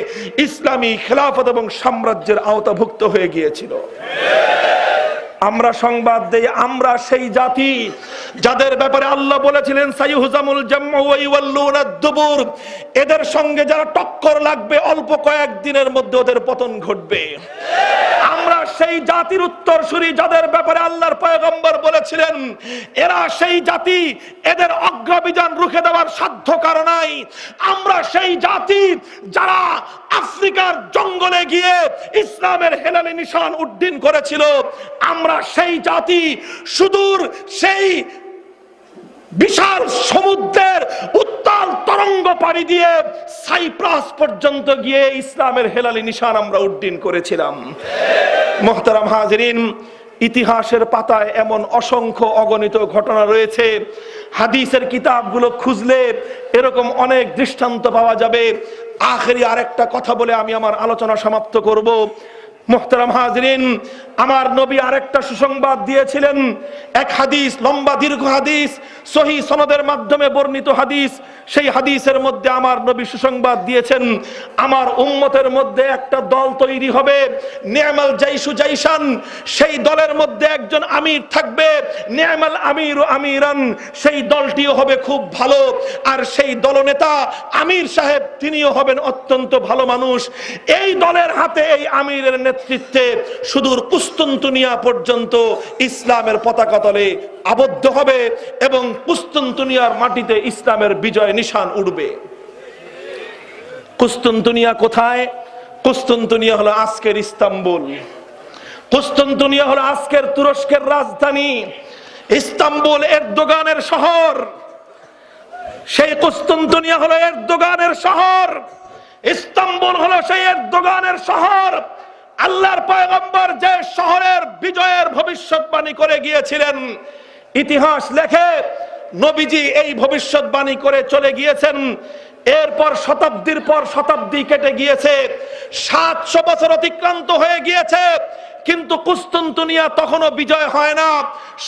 ইসলামী খেলাফত এবং সাম্রাজ্যের আওতাভুক্ত হয়ে গিয়েছিল। আমরা সংবাদ দেই, আমরা সেই জাতি যাদের ব্যাপারে আল্লাহ বলেছিলেন সাইয়ুহজামুল জামউ ওয়া ইওয়াল্লুনাদ দুবুর, এদের সঙ্গে যারা টক্কর লাগবে অল্প কয়েকদিনের মধ্যে ওদের পতন ঘটবে। আমরা সেই জাতির উত্তরসূরি যাদের ব্যাপারে আল্লাহর পয়গম্বর বলেছিলেন এরা সেই জাতি, এদের অগ্রাভিযান রুখে দেওয়ার সাধ্য কারো নাই। আমরা সেই জাতি যারা আফ্রিকার জঙ্গলে গিয়ে ইসলামের হেলালি নিশান উড্ডীন করেছিল। আমরা সেই জাতি সুদূর সেই বিশাল সমুদ্রের উত্তাল তরঙ্গ পাড়ি দিয়ে সাইপ্রাস পর্যন্ত গিয়ে ইসলামের হেলালি নিশান আমরা উড্ডীন করেছিলাম। মুহতারাম হাজিরিন, ইতিহাসের পাতায় এমন অসংখ্য অগণিত ঘটনা রয়েছে, হাদিসের কিতাবগুলো খুঁজলে এরকম অনেক দৃষ্টান্ত পাওয়া যাবে। আখেরি আরেকটা কথা বলে আমি আমার আলোচনা সমাপ্ত করব। মুহতারাম হাজিরিন, আমার নবী আরেকটা সুসংবাদ দিয়েছিলেন। এক হাদিস, লম্বা দীর্ঘ হাদিস, সহিহ সনদের মাধ্যমে বর্ণিত হাদিস। সেই হাদিসের মধ্যে আমার নবী সুসংবাদ দিয়েছেন, আমার উম্মতের মধ্যে একটা দল তৈরি হবে, নি'মাল জাইশু জাইশান, সেই দলের মধ্যে একজন আমির থাকবে, নি'মাল আমিরু আমিরান, সেই দলটিও হবে খুব ভালো। আর সেই দলনেতা আমির সাহেব, তিনিও হবেন অত্যন্ত ভালো মানুষ। এই দলের হাতে, এই আমিরের নেতৃত্বে সুদূর কুস্তুনতুনিয়া পর্যন্ত ইসলামের পতাকা তলে আবদ্ধ হবে এবং কুস্তুনতুনিয়ার মাটিতে ইসলামের বিজয় নিশান উঠবে। কুস্তুনতুনিয়া কোথায়? কুস্তুনতুনিয়া হলো আজকের ইস্তাম্বুল, কুস্তুনতুনিয়া হলো আজকের তুরস্কের রাজধানী। ইস্তাম্বুল এরদোগানের শহর, সেই কুস্তুনতুনিয়া হলো এরদোগানের শহর, ইস্তাম্বুল হলো সেই এরদোগানের শহর। আল্লাহর পয়গম্বর যে শহরের বিজয়ের ভবিষ্যৎবাণী করে গিয়েছিলেন, ইতিহাস লেখে নবীজি এই ভবিষ্যৎবাণী করে চলে গিয়েছেন। এরপর শতাব্দীর পর শতাব্দী কেটে গিয়েছে, 700 বছর অতিক্রান্ত হয়ে গিয়েছে, কিন্তু কুস্তুনতুনিয়া তখনও বিজয় হয় না।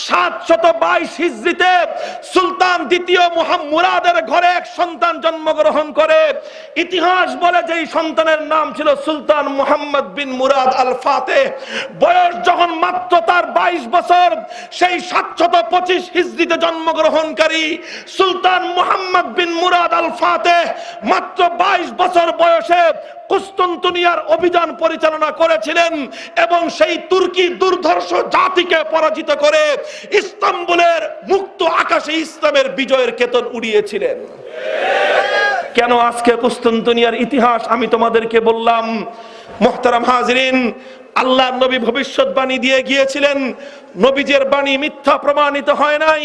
722 হিজরিতে সুলতান দ্বিতীয় মুরাদের ঘরে এক সন্তান জন্মগ্রহণ করে। ইতিহাস বলে যেই সন্তানের নাম ছিল সুলতান মুহাম্মদ বিন মুরাদ আল ফাতেহ। বয়স যখন মাত্র তার 22 বছর, সেই 725 হিজরিতে জন্মগ্রহণকারী সুলতান মুহাম্মদ বিন মুরাদ আল ফাতেহ মাত্র 22 বছর বয়সে কুস্তুনতুনিয়ার অভিযান পরিচালনা করেছিলেন এবং সেই তুর্কি দুর্ধর্ষ জাতিকে পরাজিত করে ইস্তাম্বুলের মুক্ত আকাশে ইসলামের বিজয়ের কেতন উড়িয়েছিলেন। কেন আজকে কুস্তুনতুনিয়ার ইতিহাস আমি তোমাদেরকে বললাম। মুহতারাম হাজিরিন, আল্লাহর নবী ভবিষ্যৎবাণী দিয়ে গিয়েছিলেন, নবীজের বাণী মিথ্যা প্রমাণিত হয় নাই।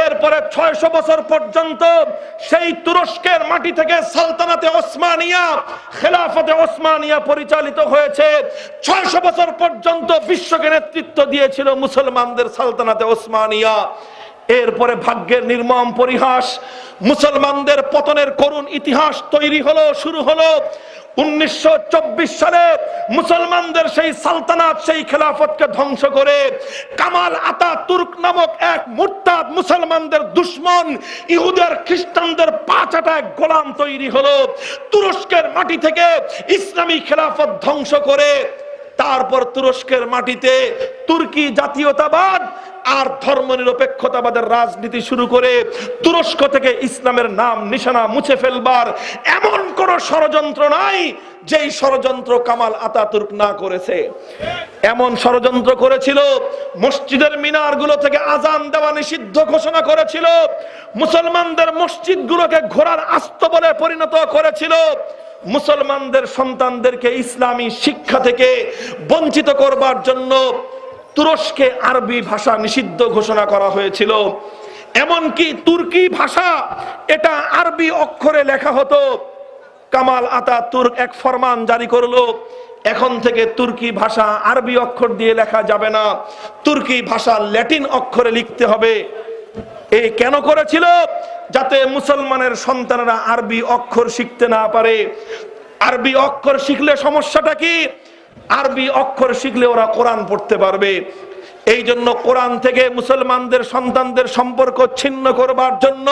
এরপরে 600 বছর পর্যন্ত সেই তুরস্কের মাটি থেকে সালতানাতে ওসমানিয়া, খেলাফতে ওসমানিয়া পরিচালিত হয়েছে। 600 বছর পর্যন্ত বিশ্বকে নেতৃত্ব দিয়েছিল মুসলমানদের সালতানাতে ওসমানিয়া। এরপরে ভাগ্যের নির্মম পরিহাস, মুসলমানদের পতনের করুণ ইতিহাস তৈরি হলো, শুরু হলো। 1924 সালে মুসলমানদের সেই সালতানাত, সেই খেলাফতকে ধ্বংস করে কামাল আতাতুর্ক নামক এক মুরতাদ মুসলমানদের দুশমন ইহুদের খ্রিস্টানদের পাঁচাটা এক গোলাম তৈরি হলো। তুরস্কের মাটি থেকে ইসলামী খেলাফত ধ্বংস করে তারপর তুরস্কের মাটিতে তুর্কি জাতীয়তাবাদ আর ধর্মনিরপেক্ষতাবাদের রাজনীতি শুরু করে তুরস্ক থেকে ইসলামের নাম নিশানা মুছে ফেলবার এমন কোন ষড়যন্ত্র নাই যেই ষড়যন্ত্র কামাল আতাতুর্ক না করেছে। এমন ষড়যন্ত্র করেছিল, মসজিদের মিনারগুলো থেকে আজান দেওয়া নিষিদ্ধ ঘোষণা করেছিল, মুসলমানদের মসজিদগুলোকে ঘোড়ার আস্তাবলে পরিণত করেছিল, মুসলমানদের সন্তানদেরকে ইসলামী শিক্ষা থেকে বঞ্চিত করবার জন্য তুরস্কে আরবি ভাষা নিষিদ্ধ ঘোষণা করা হয়েছিল। এমনকি তুর্কি ভাষা, এটা আরবি অক্ষরে লেখা হতো। কামাল আতাতুর্ক এক ফরমান জারি করলো, এখন থেকে তুর্কি ভাষা আরবি অক্ষর দিয়ে লেখা যাবে না, তুর্কি ভাষা ল্যাটিন অক্ষরে লিখতে হবে। এই কেন করেছিল? যাতে মুসলমানের সন্তানরা আরবি অক্ষর শিখতে না পারে। আরবি অক্ষর শিখলে সমস্যাটা কি? আরবি অক্ষর শিখলে ওরা কোরআন পড়তে পারবে। এই জন্য কোরআন থেকে মুসলমানদের সন্তানদের সম্পর্ক ছিন্ন করবার জন্য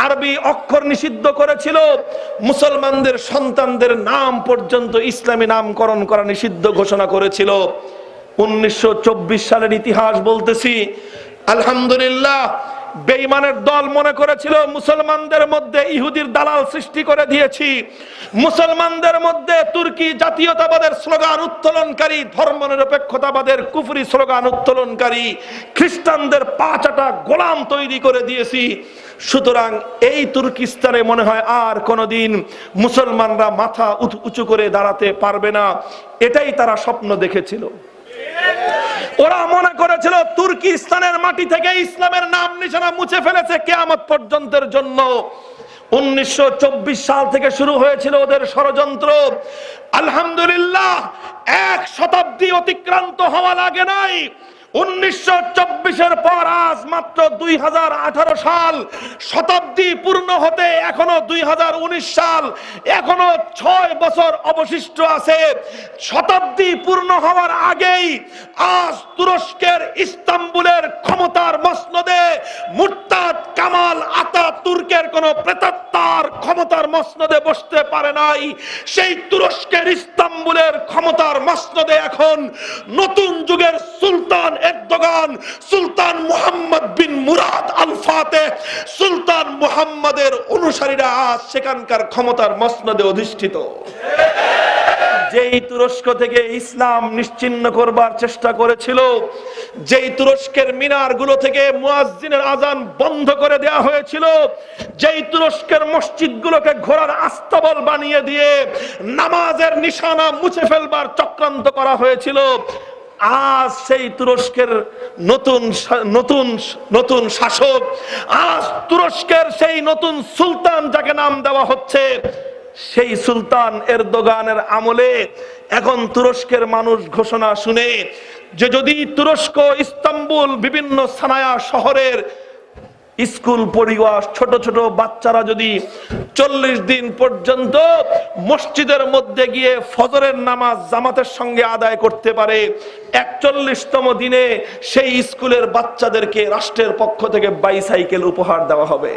আরবি অক্ষর নিষিদ্ধ করেছিল। মুসলমানদের সন্তানদের নাম পর্যন্ত ইসলামী নামকরণ করা নিষিদ্ধ ঘোষণা করেছিল। 1924 সালের ইতিহাস বলতেছি। আলহামদুলিল্লাহ, বেঈমানের দল মনে করেছিল মুসলমানদের মধ্যে ইহুদির দালাল সৃষ্টি করে দিয়েছি, মুসলমানদের মধ্যে তুর্কি জাতীয়তাবাদের স্লোগান উত্তোলনকারী, ধর্মনিরপেক্ষতাবাদের কুফরি স্লোগান উত্তোলনকারী খ্রিস্টানদের পাঁচাটা গোলাম তৈরি করে দিয়েছি। সুতরাং এই তুর্কিস্তানে মনে হয় আর কোনোদিন মুসলমানরা মাথা উঁচু করে দাঁড়াতে পারবে না। এটাই তারা স্বপ্ন দেখেছিল। ওরা মনে করেছিল তুর্কিস্তানের মাটি থেকে ইসলামের নাম নিশানা মুছে ফেলেছে কিয়ামত পর্যন্তের জন্য। 1924 সাল থেকে শুরু হয়েছিল ওদের ষড়যন্ত্র। আলহামদুলিল্লাহ, 1 শতাব্দী অতিক্রান্ত হওয়া লাগে নাই। 1924-এর পর আজ মাত্র 2018 সাল, শতাব্দী পূর্ণ হতে এখনো 2019 সাল, এখনো 6 বছর অবশিষ্ট আছে। শতাব্দী পূর্ণ হওয়ার আগেই আজ তুরস্কের ইস্তাম্বুলের ক্ষমতার মসনদে মুরতাদ কামাল আতাতুর্কের কোন প্রেতাত্মার ক্ষমতার মসনদে বসতে পারে নাই। সেই তুরস্কের ইস্তাম্বুলের ক্ষমতার মসনদে এখন নতুন যুগের সুলতান এরদোগান, সুলতান মুহাম্মদ বিন মুরাদ আল ফাতেহ, সুলতান মুহাম্মদের অনুসারীরা আজ সেখানকার ক্ষমতার মসনদে অধিষ্ঠিত। যেই তুরস্ক থেকে ইসলাম নিশ্চিহ্ন করবার চেষ্টা করেছিল, যেই তুরস্কের মিনারগুলো থেকে মুয়াজ্জিনের আজান বন্ধ করে দেওয়া হয়েছিল, যেই তুরস্কের মসজিদগুলোকে ঘোড়ার আস্তাবল বানিয়ে দিয়ে নামাজের নিশানা মুছে ফেলবার চক্রান্ত করা হয়েছিল, আজ সেই তুরস্কের নতুন শাসক, আজ তুরস্কের সেই নতুন সুলতান যাকে নাম দেওয়া হচ্ছে, সেই সুলতান এরদোগানের আমলে এখন তুরস্কের মানুষ ঘোষণা শুনে যে যদি তুরস্ক ইস্তাম্বুল বিভিন্ন সানায়া শহরের স্কুল পরিবার ছোট ছোট বাচ্চারা যদি 40 দিন পর্যন্ত মসজিদের মধ্যে গিয়ে ফজরের নামাজ জামাতের সঙ্গে আদায় করতে পারে, 41তম দিনে সেই স্কুলের বাচ্চাদেরকে রাষ্ট্রের পক্ষ থেকে বাইসাইকেল উপহার দেওয়া হবে।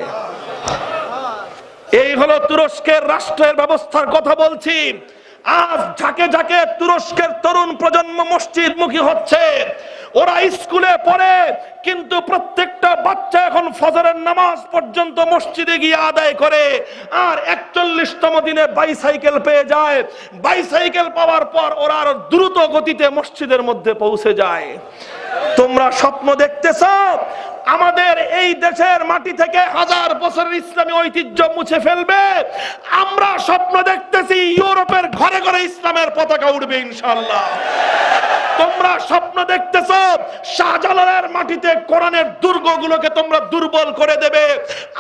এই হলো তুরস্কের রাষ্ট্রের ব্যবস্থার কথা বলছি। আজ ঝাঁকে ঝাঁকে তুরস্কের তরুণ প্রজন্ম মসজিদমুখী হচ্ছে। ওরা স্কুলে পড়ে, কিন্তু প্রত্যেকটা বাচ্চা এখন ফজরের নামাজ পর্যন্ত মসজিদে গিয়ে আদায় করে, আর 41তম দিনে বাইসাইকেল পেয়ে যায়। বাইসাইকেল পাওয়ার পর ওরা আরো দ্রুত গতিতে মসজিদের মধ্যে পৌঁছে যায়। তোমরা স্বপ্ন দেখতেছ আমাদের এই দেশের মাটি থেকে 1000 বছরের ইসলামী ঐতিহ্য মুছে ফেলবে? আমরা স্বপ্ন দেখতেছি ইউরোপের ঘরে ঘরে ইসলামের পতাকা উঠবে ইনশাআল্লাহ। তোমরা স্বপ্ন দেখতেছ শাহজালালের মাটিতে কোরআনের দুর্গগুলোকে তোমরা দুর্বল করে দেবে।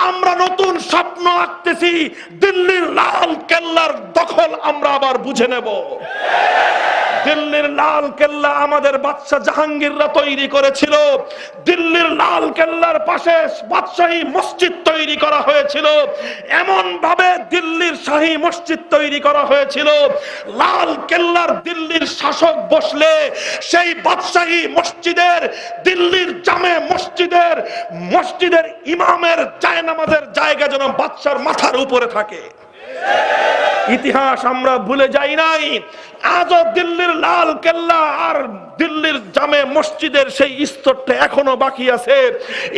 আমরা নতুন স্বপ্ন আঁকতেছি, দিল্লির লাল কেল্লার দখল আমরা আবার বুঝে নেব। দিল্লির লাল কেল্লা আমাদের বাদশাহ জাহাঙ্গীররা তৈরি করেছিল। দিল্লির লাল কেল্লার পাশে বাদশাহী মসজিদ তৈরি করা হয়েছিল। এমন ভাবে দিল্লির শাহী মসজিদ তৈরি করা হয়েছিল, লাল কেল্লার দিল্লির শাসক বসলে সেই বাদশাহী মসজিদের, দিল্লির জামে মসজিদের ইমামের জায়নামাজের জায়গা যেন বাদশার মাথার উপরে থাকে। ইতিহাস আমরা ভুলে যাই নাই। আজও দিল্লির লাল কেল্লা আর দিল্লির জামে মসজিদের সেই স্তরটা এখনো বাকি আছে।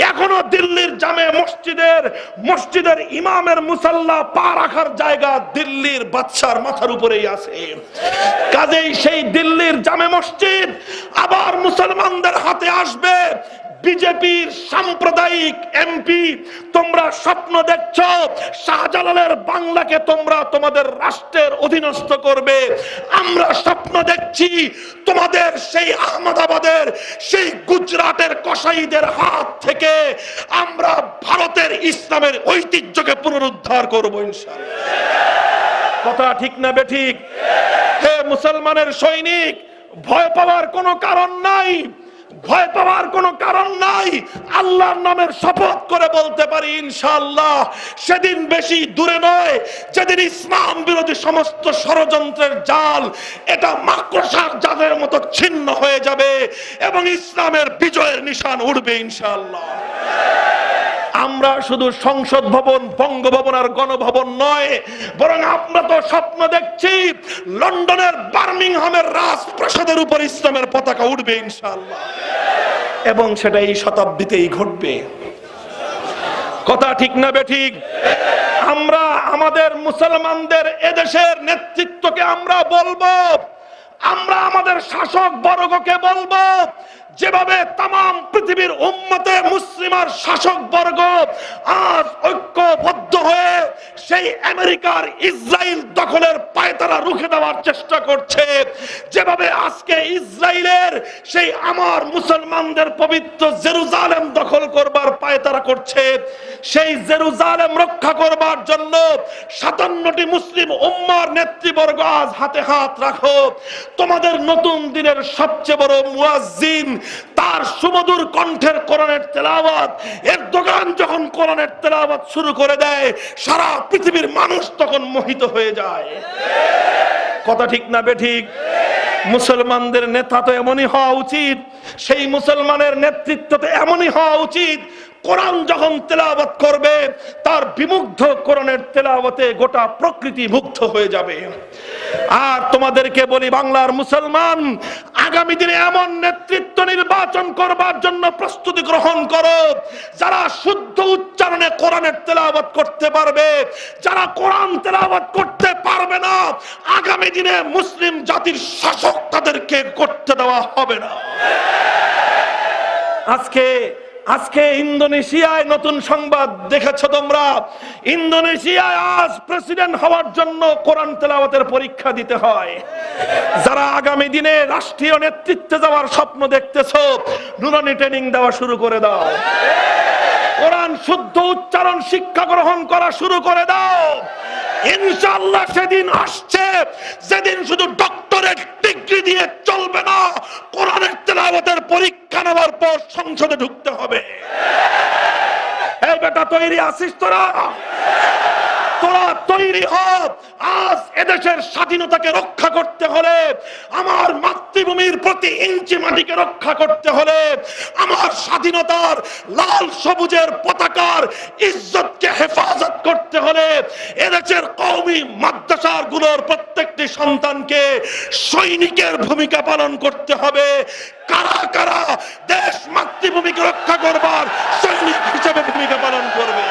এখনো দিল্লির জামে মসজিদের ইমামের মুসাল্লা পা রাখার জায়গা দিল্লির বাদশার মাথার উপরেই আছে। কাজেই সেই দিল্লির জামে মসজিদ আবার মুসলমানদের হাতে আসবে। বিজেপির সাম্প্রদায়িক এমপি, তোমরা স্বপ্ন দেখছো শাহজালালের বাংলাকে তোমরা তোমাদের রাষ্ট্রের অধীনস্থ করবে। আমরা স্বপ্ন দেখছি তোমাদের সেই আহমেদাবাদের, সেই গুজরাটের কসাইদের হাত থেকে আমরা ভারতের ইসলামের ঐতিহ্যকে পুনরুদ্ধার করব ইনশাআল্লাহ। কথা ঠিক না বেঠিক? হে মুসলমানের সৈনিক, ভয় পাওয়ার কোনো কারণ নাই, ভয় পাওয়ার কোনো কারণ নাই। আল্লাহর নামের শপথ করে বলতে পারি ইনশাআল্লাহ সেদিন বেশি দূরে নয় যেদিন ইসলাম বিরোধী সমস্ত ষড়যন্ত্রের জাল এটা মাকড়সার জালের মতো ছিন্ন হয়ে যাবে এবং ইসলামের বিজয়ের নিশান উঠবে ইনশাআল্লাহ। আমরা শুধু সংসদ ভবন, বঙ্গভবন আর গণভবন নয়, বরং আমরা তো স্বপ্ন দেখছি লন্ডনের বার্মিংহামের রাজপ্রাসাদের উপর ইসলামের পতাকা উঠবে ইনশাআল্লাহ, এবং সেটা এই শতাব্দীতেই ঘটবে। কথা ঠিক না বেঠিক? আমরা আমাদের মুসলমানদের এদেশের নেতৃত্বকে আমরা বলবো, আমরা আমাদের শাসক বর্গকে বলবো, যেভাবে তাম পৃথিবীর উম্মতে মুসলিমার শাসক বর্গ আজ ঐক্যবদ্ধ হয়ে সেই আমেরিকার ইসরায়েল দখলের পায়তারা রুখে দেওয়ার চেষ্টা করছে, যেভাবে আজকে ইসরায়েলের সেই আমার মুসলমানদের পবিত্র জেরুজালেম দখল করবার পায়তারা করছে, সেই জেরুজালেম রক্ষা করবার জন্য 57টি মুসলিম উম্মার নেতৃবর্গ আজ হাতে হাত রাখো। তোমাদের নতুন দিনের সবচেয়ে বড় মুয়াজ্জিন তার সুমধুর কণ্ঠের কোরআনের তেলাওয়াত, এরদোগান যখন কোরআনের তেলাওয়াত শুরু করে দেয় সারা পৃথিবীর মানুষ তখন মোহিত হয়ে যায়। কথা ঠিক না বেঠিক? মুসলমানদের নেতা তো এমনই হওয়া উচিত, সেই মুসলমানের নেতৃত্ব তো এমনই হওয়া উচিত, কোরআন যখন তেলাওয়াত করবে তার বিমুগ্ধ কোরআনের তেলাওয়াতে গোটা প্রকৃতি মুগ্ধ হয়ে যাবে। আর তোমাদেরকে বলি বাংলার মুসলমান, আগামী দিনে এমন নেতৃত্ব নির্বাচন করবার জন্য প্রস্তুতি গ্রহণ করো যারা শুদ্ধ উচ্চারণে কোরআনের তেলাওয়াত করতে পারবে। যারা কোরআন তেলাওয়াত করতে পারবে না, আগামী দিনে মুসলিম জাতির শাসক তাদেরকে করতে দেওয়া হবে না। আজকে ইন্দোনেশিয়ায় নতুন সংবাদ দেখেছো তোমরা, ইন্দোনেশিয়ায় আজ প্রেসিডেন্ট হওয়ার জন্য কোরআন তেলাওয়াতের পরীক্ষা দিতে হয়। যারা আগামী দিনে রাষ্ট্রীয় নেতৃত্বে যাওয়ার স্বপ্ন দেখতেছো, নুরানি ট্রেনিং দেওয়া শুরু করে দাও, কোরআন শুদ্ধ উচ্চারণ শিক্ষা গ্রহণ করা শুরু করে দাও। ইনশাআল্লাহ সেদিন আসছে যেদিন শুধু ডক্টরেট ডিগ্রি দিয়ে চলবে না, কোরআনের তেলাওয়াতের পরীক্ষা নেওয়ার পর সংসদে ঢুকতে হবে। এই বেটা তৈরি আছিস তোরা? তোরা তৈরি হ। আজ এদেশের স্বাধীনতাকে রক্ষা করতে হলে, আমার মাতৃভূমির প্রতি ইঞ্চি মাটিকে রক্ষা করতে হলে, আমার স্বাধীনতার লাল সবুজের পতাকার ইজ্জতকে হেফাজত করতে হলে এদেশের কওমি মাদ্রাসার গুলোর প্রত্যেকটি সন্তানকে সৈনিকের ভূমিকা পালন করতে হবে। কারা কারা দেশ মাতৃভূমিকে রক্ষা করবার সৈনিক হিসেবে ভূমিকা পালন করবে?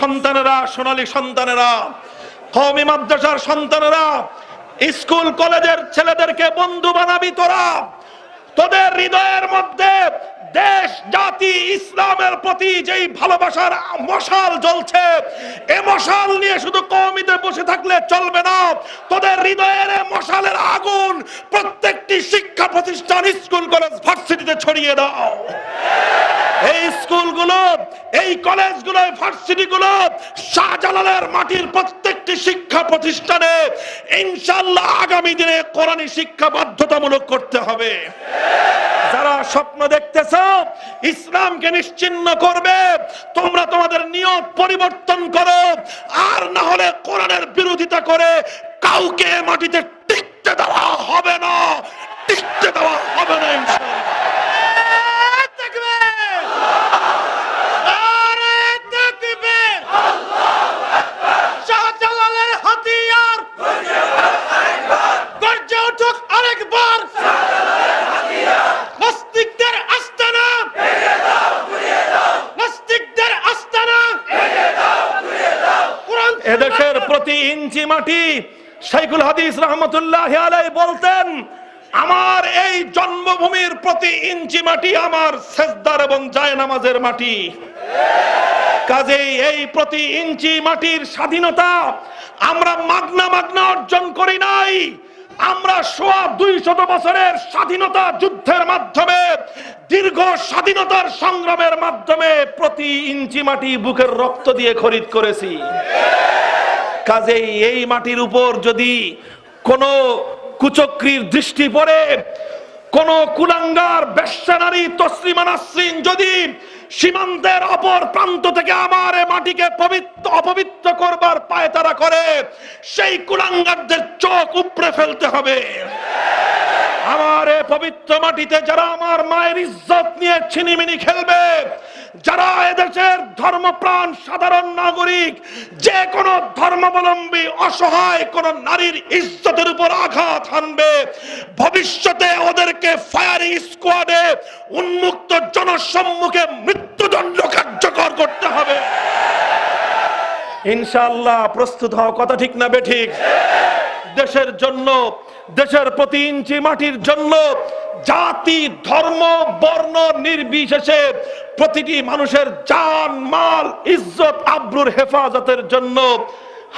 সন্তানেরা, সোনালী সন্তানেরা, কওমি মাদ্রাসার সন্তানেরা, স্কুল কলেজের ছেলেদেরকে বন্ধু বানাবি তোরা। তোদের হৃদয়ের মধ্যে দেশ জাতি ইসলামের প্রতি যেই ভালোবাসার মশাল জ্বলছে, এ মশাল নিয়ে শুধু কওমিতে বসে থাকলে চলবে না। তোদের হৃদয়ের মশালের আগুন প্রত্যেকটি শিক্ষা প্রতিষ্ঠান, স্কুল কলেজ ভার্সিটিতে ছড়িয়ে দাও। এই স্কুলগুলো, এই কলেজগুলো, ভার্সিটিগুলো, শাহজালালের মাটির প্রত্যেকটি শিক্ষা প্রতিষ্ঠানে ইনশাআল্লাহ আগামী দিনে কোরআনী শিক্ষা বাধ্যতামূলক করতে হবে। যারা স্বপ্ন দেখতেছ ইসলামকে নিশ্চিহ্ন করবে, তোমরা তোমাদের নিয়ত পরিবর্তন করো, আর না হলে কোরআনের বিরোধিতা করে কাউকে মাটিতে টিকতে দেওয়া হবে না, টিকতে দেওয়া হবে না ইনশাআল্লাহ। এদেশের প্রতি ইঞ্চি মাটি, শাইখুল হাদিস রাহমাতুল্লাহি আলাইহি বলতেন, আমার এই জন্মভূমির প্রতি ইঞ্চি মাটি আমার সেজদার এবং জায়নামাজের মাটি। কাজেই এই প্রতি ইঞ্চি মাটির স্বাধীনতা আমরা মাগনা অর্জন করি নাই। আমরা 200 বছরের স্বাধীনতা যুদ্ধের মাধ্যমে, দীর্ঘ স্বাধীনতার সংগ্রামের মাধ্যমে প্রতি ইঞ্চি মাটি বুকের রক্ত দিয়ে খরিদ করেছি। কাজেই এই মাটির উপর যদি কোনো কুচক্রীর দৃষ্টি পড়ে, কোন কুলাঙ্গার বেশ্যা নারী তসলিমা নাসরিন যদি সীমান্তের অপর প্রান্ত থেকে আমার এই মাটিকে অপবিত্র করবার পায়তারা করে, সেই কুলাঙ্গারদের চোখ উপড়ে ফেলতে হবে। আমার এই পবিত্র মাটিতে যারা আমার মায়ের ইজ্জত নিয়ে ছিনিমিনি খেলবে, যারা এদেশের ধর্মপ্রাণ সাধারণ নাগরিক, যে কোনো ধর্মাবলম্বী অসহায় কোন নারীর ইজ্জতের উপর আঘাত হানবে, ভবিষ্যতে ওদেরকে ফায়ারিং স্কোয়াডে উন্মুক্ত জনসম্মুখে মৃত্যুদণ্ড কার্যকর করতে হবে ইনশাআল্লাহ। প্রস্তুত হও, কথা ঠিক না বেঠিক? দেশের জন্য, দেশের প্রতি ইঞ্চি মাটির জন্য, জাতি ধর্ম বর্ণ নির্বিশেষে প্রতিটি মানুষের জান মাল ইজ্জত আবরুর হেফাজতের জন্য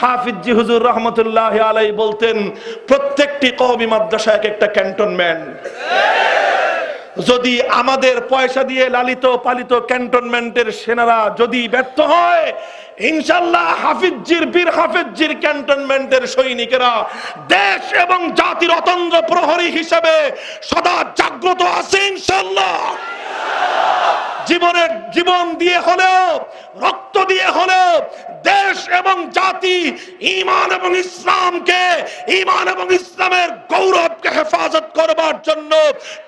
হাফিজ জি হুজুর রহমতুল্লাহি আলাইহি বলতেন, প্রত্যেকটি কওমি মাদ্রাসা এক একটা ক্যান্টনমেন্ট। যদি আমাদের পয়সা দিয়ে লালিত পালিত ক্যান্টনমেন্টের সেনারা যদি ব্যর্থ হয়, ইনশাআল্লাহ হাফিজজির বীর হাফিজজির ক্যান্টনমেন্টের সৈনিকেরা দেশ এবং জাতির অতন্দ্র প্রহরী হিসেবে সদা জাগ্রত আছে ইনশাআল্লাহ। জীবন দিয়ে হলেও, রক্ত দিয়ে হলেও দেশ এবং জাতি, ঈমান এবং ইসলামকে, ঈমান এবং ইসলামের গৌরবকে হেফাজত করবার জন্য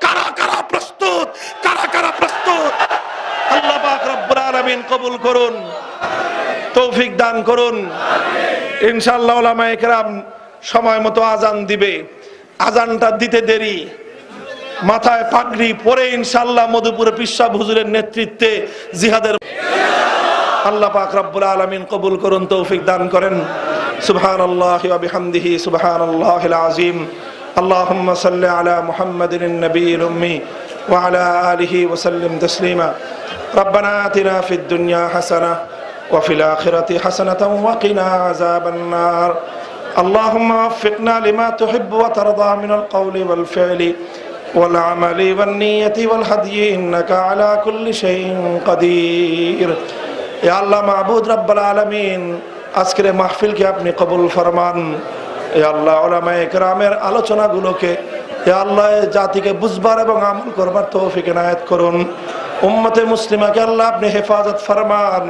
কারা কারা প্রস্তুত, কারা কারা প্রস্তুত? আল্লাহ পাক রব্বুল আলামিন কবুল করুন, তৌফিক দান করুন। ইনশাআল্লাহ উলামায়ে কেরাম সময় মতো আজান দিবে। আজানটা দিতে দেরি, মাথায় পাগড়ি পরে ইনশাআল্লাহ মধুপুরে পিসাব হুজুরের নেতৃত্বে জিহাদের আল্লাহ পাক রব্বুল আলামিন কবুল করুন, তৌফিক দান করেন। সুবহানাল্লাহি ওয়া বিহামদিহি সুবহানাল্লাহিল আযীম। আল্লাহুম্মা সাল্লি আলা মুহাম্মাদিন নবিয়্যিল উম্মি وعلى آله وسلم تسليما ربنا آتنا في الدنيا حسنة وفي الآخرة حسنة وقنا عذاب النار اللهم وفقنا لما تحب وترضى من القول والفعل والعمل والنية والهدي إنك على كل شيء قدير يا الله معبود رب العالمين আজকের মাহফিলকে আপনি কবুল ফরমান ইয়া আল্লাহ উলামায়ে কেরামের আলোচনাগুলোকে ইয়া আল্লাহ জাতিকে বুঝবার এবং আমল করবার তৌফিক এনায়েত করুন উম্মতে মুসলিমাকে আল্লাহ আপনি হেফাজত ফরমান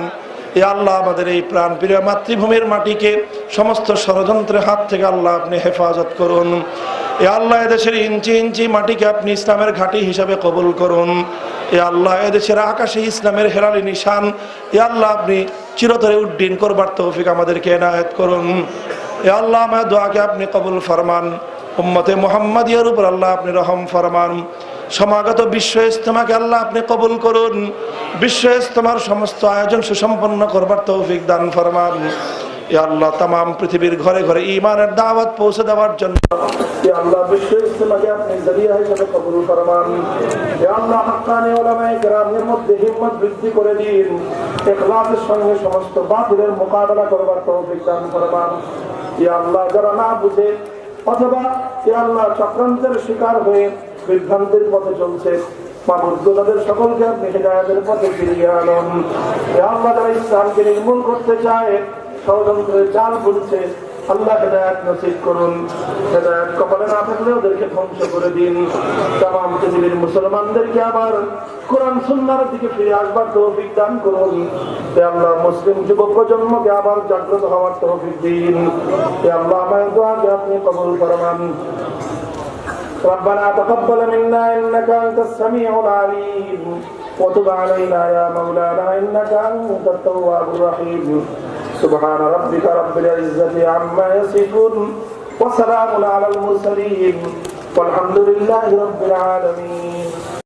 ইয়া আল্লাহ আমাদের এই প্রাণপ্রিয় মাতৃভূমির মাটিকে সমস্ত ষড়যন্ত্রের হাত থেকে আল্লাহ আপনি হেফাজত করুন ইয়া আল্লাহ এদেশের ইঞ্চি ইঞ্চি মাটিকে আপনি ইসলামের ঘাঁটি হিসাবে কবুল করুন ইয়া আল্লাহ এদেশের আকাশে ইসলামের হেরালি নিশান ইয়া আল্লাহ আপনি চিরতরে উড্ডীন করবার তৌফিক আমাদেরকে এনায়েত করুন ইয়া আল্লাহ আমার দোয়াকে আপনি কবুল ফরমান উম্মতে মুহাম্মাদিয়ার উপর আল্লাহ আপনি রহম ফরমান সমাগত বিশ্ব ইজতেমাকে আল্লাহ আপনি কবুল করুন বিশ্ব ইজতেমার সমস্ত আয়োজন সুসম্পন্ন করবার তৌফিক দান ফরমান ইয়া আল্লাহ तमाम পৃথিবীর ঘরে ঘরে ঈমানের দাওয়াত পৌঁছে দেওয়ার জন্য ইয়া আল্লাহ বিশ্ব ইজতেমাকে আপনি জরিয়া হিসেবে কবুল ফরমান ইয়া আল্লাহ হাক্কানি উলামায়ে কেরামের মধ্যে হিম্মত বৃদ্ধি করে দিন ইখলাসের সঙ্গে সমস্ত বাতিলের মোকাবেলা করবার তৌফিক দান ফরমান ইয়া আল্লাহ যারা না বুঝে অথবা ইয়া আল্লাহ চক্রান্তের শিকার হয়ে বিভ্রান্তির পথে চলছে মাবুদদের সকলকে আপনি হিদায়াতের পথে ফিরিয়ে আনুন ইয়া আল্লাহ যারা ইসলামকে নির্মূল করতে চায় ষড়যন্ত্রের জাল বুনছে আল্লাহ হেদায়াত নসিব করুন হেদায়াত কপালে না থাকলে ওদেরকে ধ্বংস করে দিন তামাম পৃথিবীর মুসলমানদেরকে আবার কোরআন সুন্নাহর দিকে ফিরে আসবার তৌফিক দান করুন হে আল্লাহ মুসলিম যুব প্রজন্মকে আবার জাগ্রত হওয়ার তৌফিক দিন হে আল্লাহ আমাদের দোয়াকে আপনি কবুল ফরমান ربنا تقبل منا إنك أنت السميع العليم وتب علينا يا مولانا إنك أنت التواب الرحيم سبحان ربك رب العزة عما يصفون وسلام على المرسلين والحمد لله رب العالمين